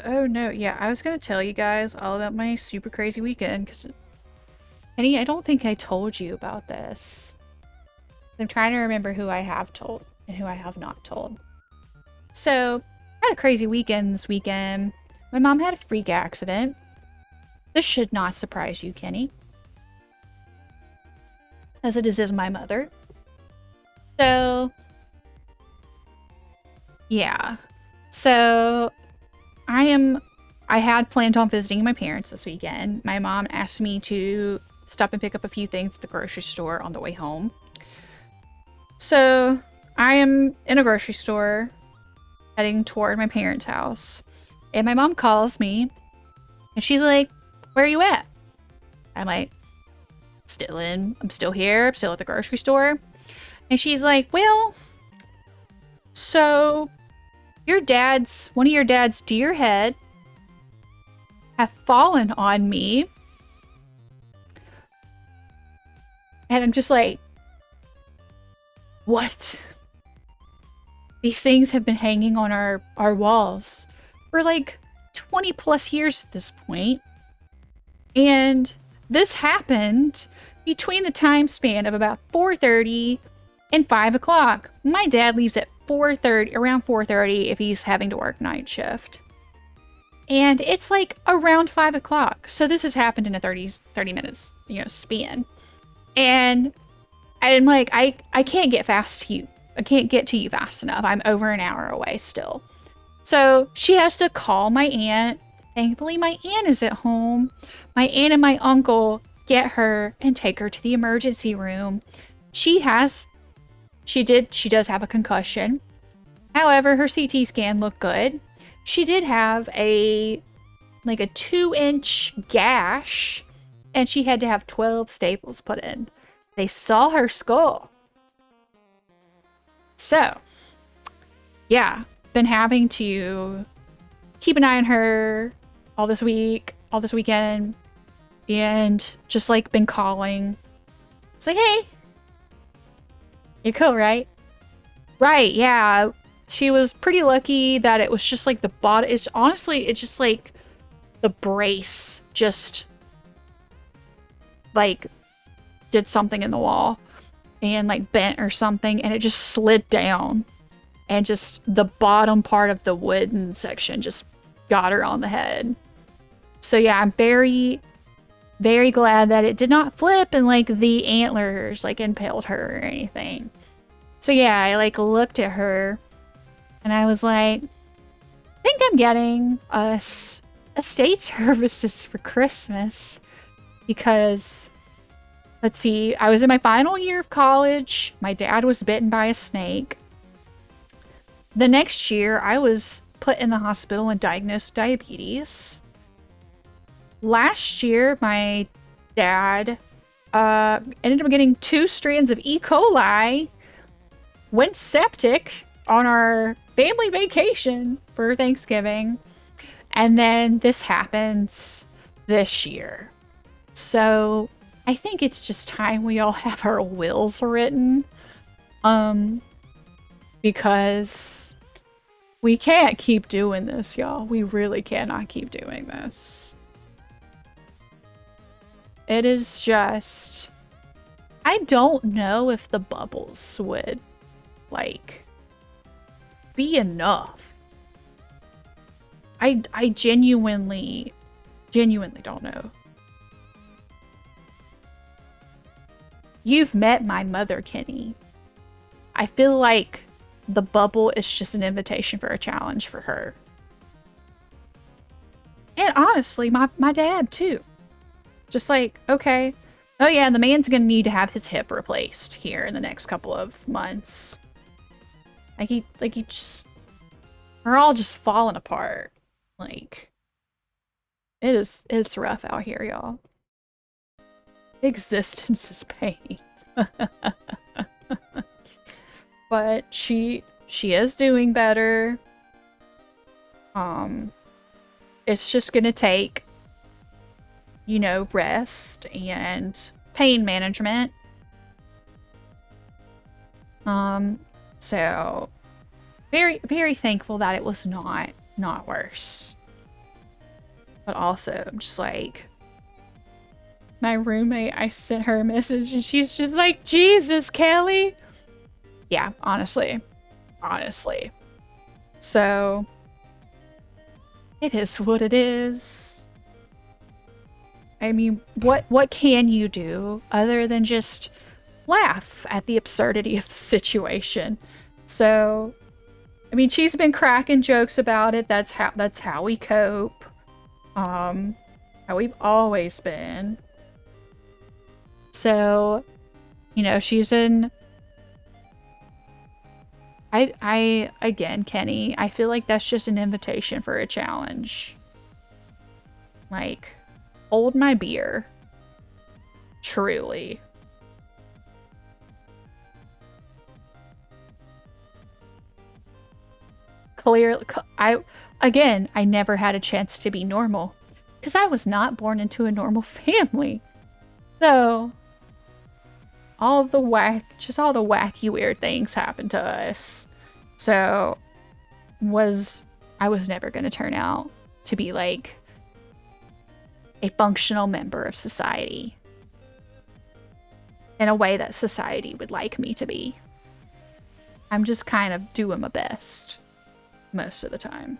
S1: Oh no, yeah, I was gonna tell you guys all about my super crazy weekend because Penny, I don't think I told you about this. I'm trying to remember who I have told and who I have not told. So, I had a crazy weekend this weekend. My mom had a freak accident. This should not surprise you, Kenny. As it is my mother. So, yeah. So, I had planned on visiting my parents this weekend. My mom asked me to stop and pick up a few things at the grocery store on the way home. So I am in a grocery store heading toward my parents' house. And my mom calls me and she's like, "Where are you at?" I'm like, I'm still here. I'm still at the grocery store. And she's like, "Well, so one of your dad's deer head have fallen on me." And I'm just like, what? These things have been hanging on our walls for like 20 plus years at this point. And this happened between the time span of about 4:30 and 5 o'clock. My dad leaves at 4:30, around 4:30 if he's having to work night shift. And it's like around 5 o'clock. So this has happened in a 30 minutes, span. And I'm like, I can't get fast to you. I can't get to you fast enough. I'm over an hour away still. So she has to call my aunt. Thankfully, my aunt is at home. My aunt and my uncle get her and take her to the emergency room. She does have a concussion. However, her CT scan looked good. She did have a 2-inch gash, and she had to have 12 staples put in. They saw her skull. So, yeah, been having to keep an eye on her all this weekend, and just like been calling. It's like, hey, you're cool, right? Right, yeah. She was pretty lucky that it was just like the bottom. It's just like the brace just like did something in the wall and like bent or something, and it just slid down, and just the bottom part of the wooden section just got her on the head. So yeah, I'm very, very glad that it did not flip and like the antlers like impaled her or anything. So yeah, I like looked at her and I was like, I think I'm getting us estate services for Christmas because, let's see, I was in my final year of college. My dad was bitten by a snake. The next year, I was put in the hospital and diagnosed with diabetes. Last year, my dad ended up getting 2 strands of E. coli, went septic on our family vacation for Thanksgiving, and then this happens this year. So I think it's just time we all have our wills written, because we can't keep doing this, y'all. We really cannot keep doing this. It is just, I don't know if the bubbles would like be enough. I genuinely don't know. You've met my mother, Kenny. I feel like the bubble is just an invitation for a challenge for her. And honestly, my dad too. Just like, okay, oh yeah, the man's gonna need to have his hip replaced here in the next couple of months. Like he just, we're all just falling apart. Like, it's rough out here, y'all. Existence is pain. But she is doing better. It's just gonna take, rest and pain management. So very, very thankful that it was not worse. But also, I'm just like, my roommate, I sent her a message and she's just like, Jesus, Kelly. Yeah, honestly. So it is what it is. I mean, what can you do other than just laugh at the absurdity of the situation? So, I mean, she's been cracking jokes about it. That's how we cope. How we've always been. So, she's in. Again, Kenny, I feel like that's just an invitation for a challenge. Like, hold my beer. Truly. Clearly, I never had a chance to be normal because I was not born into a normal family. So, all the wacky weird things happened to us. So I was never going to turn out to be like a functional member of society in a way that society would like me to be. I'm just kind of doing my best most of the time.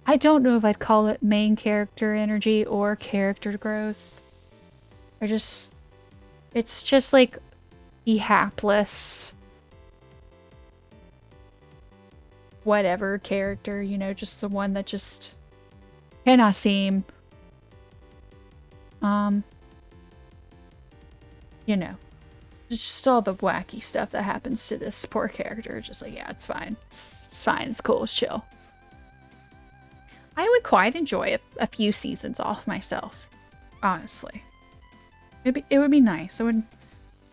S1: I don't know if I'd call it main character energy or character growth. It's just like the hapless whatever character, you know, just the one that just cannot seem, you know, just all the wacky stuff that happens to this poor character. Just like, yeah, it's fine. It's fine. It's cool. It's chill. I would quite enjoy a few seasons off myself, honestly. It would be nice. It would,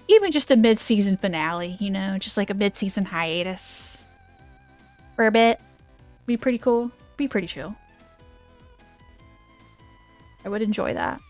S1: even just a mid-season finale, you know, just like a mid-season hiatus for a bit. Be pretty cool. Be pretty chill. I would enjoy that.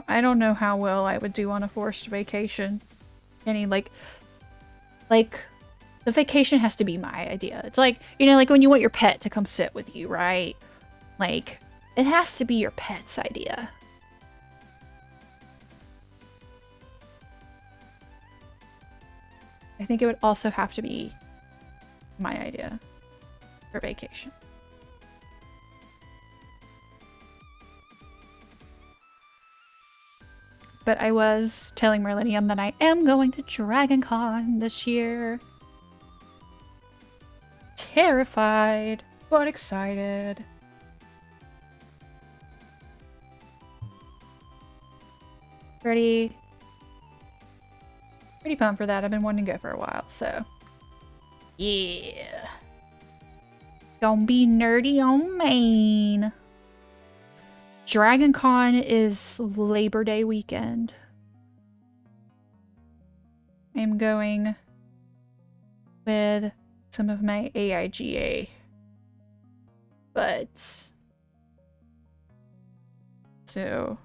S1: I don't know how well I would do on a forced vacation. The vacation has to be my idea. It's like, you know, like when you want your pet to come sit with you, right? Like, it has to be your pet's idea. I think it would also have to be my idea for vacation. But I was telling Merlinium that I am going to Dragon Con this year. Terrified, but excited. Pretty pumped for that. I've been wanting to go for a while, so. Yeah. Gonna be nerdy on Maine. Dragon Con is Labor Day weekend. I'm going with some of my AIGA buds. So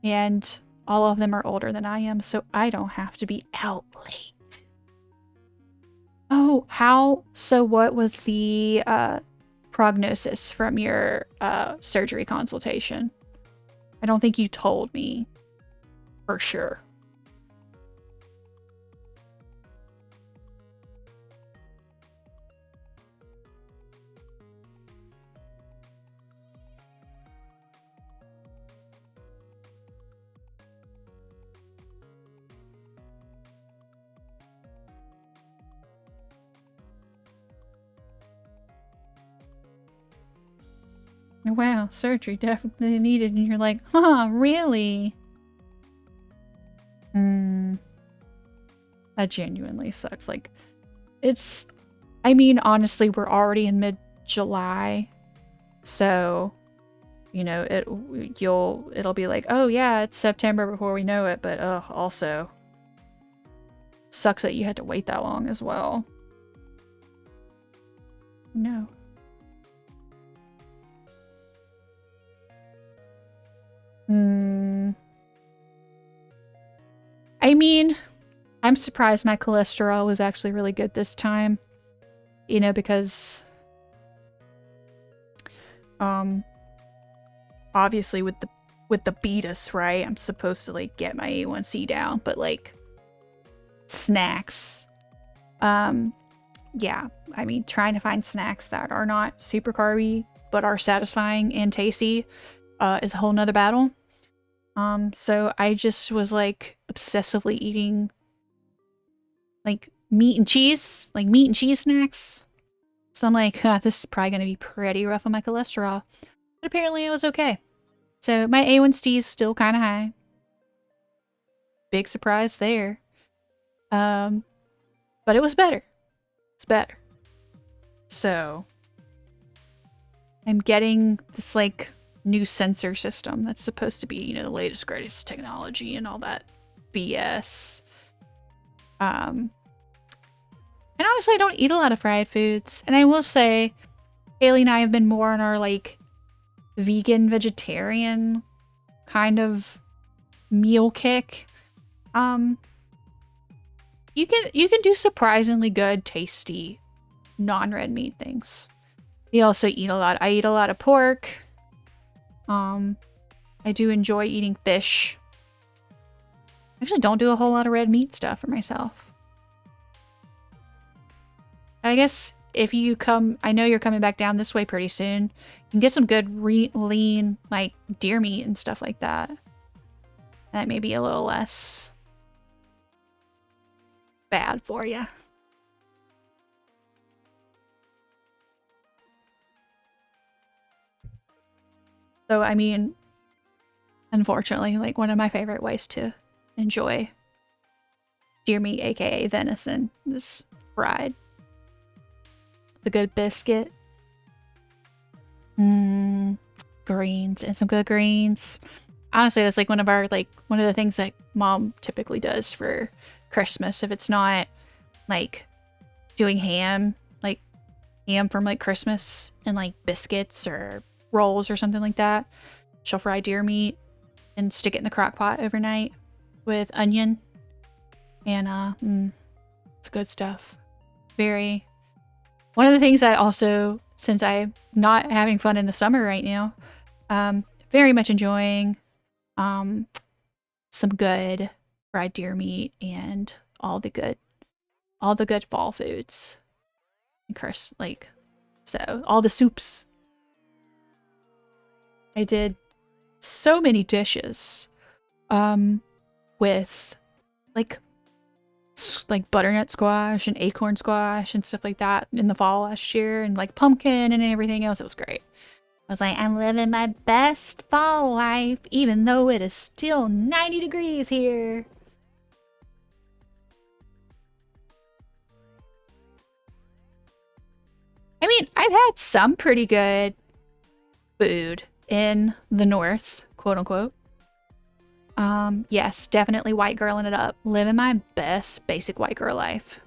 S1: and all of them are older than I am, so I don't have to be out late. Oh, so what was the prognosis from your surgery consultation? I don't think you told me for sure. Wow, surgery definitely needed, and you're like, huh, really? That genuinely sucks. Like, I mean, honestly, we're already in mid-July, so, you know, it'll be like, oh yeah, it's September before we know it, but also sucks that you had to wait that long as well. No. I mean, I'm surprised my cholesterol was actually really good this time. You know, because obviously with the beatus, right? I'm supposed to like get my A1C down, but like snacks. Yeah, I mean, trying to find snacks that are not super carby but are satisfying and tasty is a whole nother battle. So I just was like obsessively eating like meat and cheese snacks. So I'm like, huh, this is probably going to be pretty rough on my cholesterol. But apparently it was okay. So my A1C is still kind of high. Big surprise there. But it was better. It's better. So I'm getting this like new sensor system that's supposed to be, you know, the latest greatest technology and all that BS. And honestly, I don't eat a lot of fried foods. And I will say, Haley and I have been more on our like vegan, vegetarian kind of meal kick. You can do surprisingly good, tasty, non-red meat things. We also eat a lot. I eat a lot of pork. I do enjoy eating fish. I actually don't do a whole lot of red meat stuff for myself. I guess if you come, I know you're coming back down this way pretty soon. You can get some good lean, like deer meat and stuff like that. That may be a little less bad for you. So, I mean, unfortunately, like one of my favorite ways to enjoy deer meat, aka venison, is fried. The good biscuit. Greens and some good greens. Honestly, that's like one of the things that mom typically does for Christmas. If it's not like doing ham from like Christmas and like biscuits or rolls or something like that, she'll fry deer meat and stick it in the crock pot overnight with onion. And it's good stuff. One of the things I also, since I'm not having fun in the summer right now, very much enjoying some good fried deer meat and all the good fall foods. So all the soups. I did so many dishes with like butternut squash and acorn squash and stuff like that in the fall last year, and like pumpkin and everything else. It was great. I was like, I'm living my best fall life, even though it is still 90 degrees here. I mean, I've had some pretty good food in the north, quote unquote. Yes, definitely white girling it up. Living my best basic white girl life.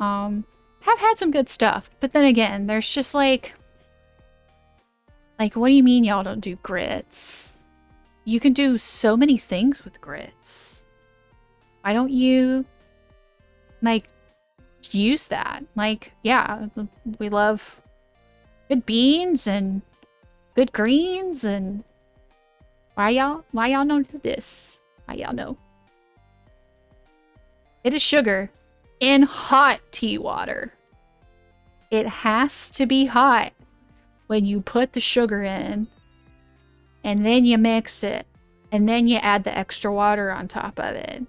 S1: Have had some good stuff, but then again, there's just like, what do you mean y'all don't do grits? You can do so many things with grits. Why don't you, use that? Yeah, we love good beans and good greens, and why y'all don't do this? Why y'all know? It is sugar in hot tea water. It has to be hot when you put the sugar in, and then you mix it, and then you add the extra water on top of it.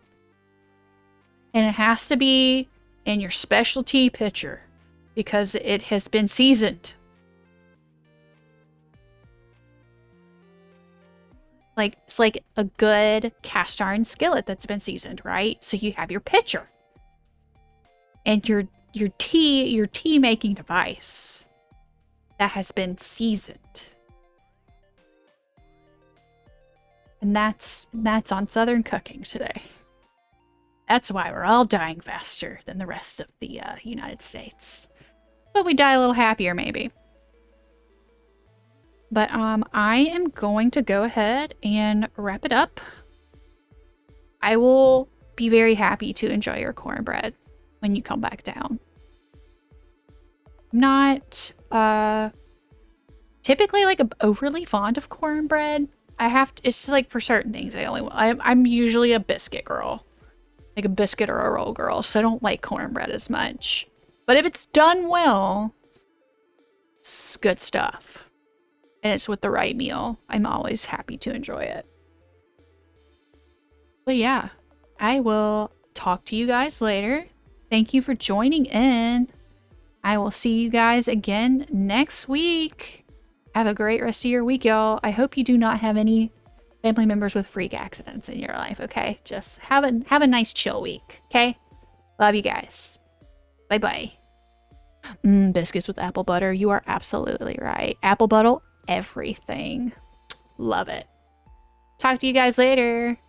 S1: And it has to be in your specialty pitcher because it has been seasoned. It's like a good cast iron skillet that's been seasoned, right? So you have your pitcher and your tea making device that has been seasoned. And that's on Southern cooking today. That's why we're all dying faster than the rest of the United States. But we die a little happier, maybe. But I am going to go ahead and wrap it up. I will be very happy to enjoy your cornbread when you come back down. I'm not typically overly fond of cornbread. It's like for certain things I'm usually a biscuit girl. Like a biscuit or a roll girl, so I don't like cornbread as much. But if it's done well, it's good stuff. And it's with the right meal, I'm always happy to enjoy it. But yeah, I will talk to you guys later. Thank you for joining in. I will see you guys again next week. Have a great rest of your week, y'all. I hope you do not have any family members with freak accidents in your life, okay? Just have a nice chill week, okay? Love you guys. Bye-bye. Biscuits with apple butter. You are absolutely right. Apple butter, everything. Love it. Talk to you guys later.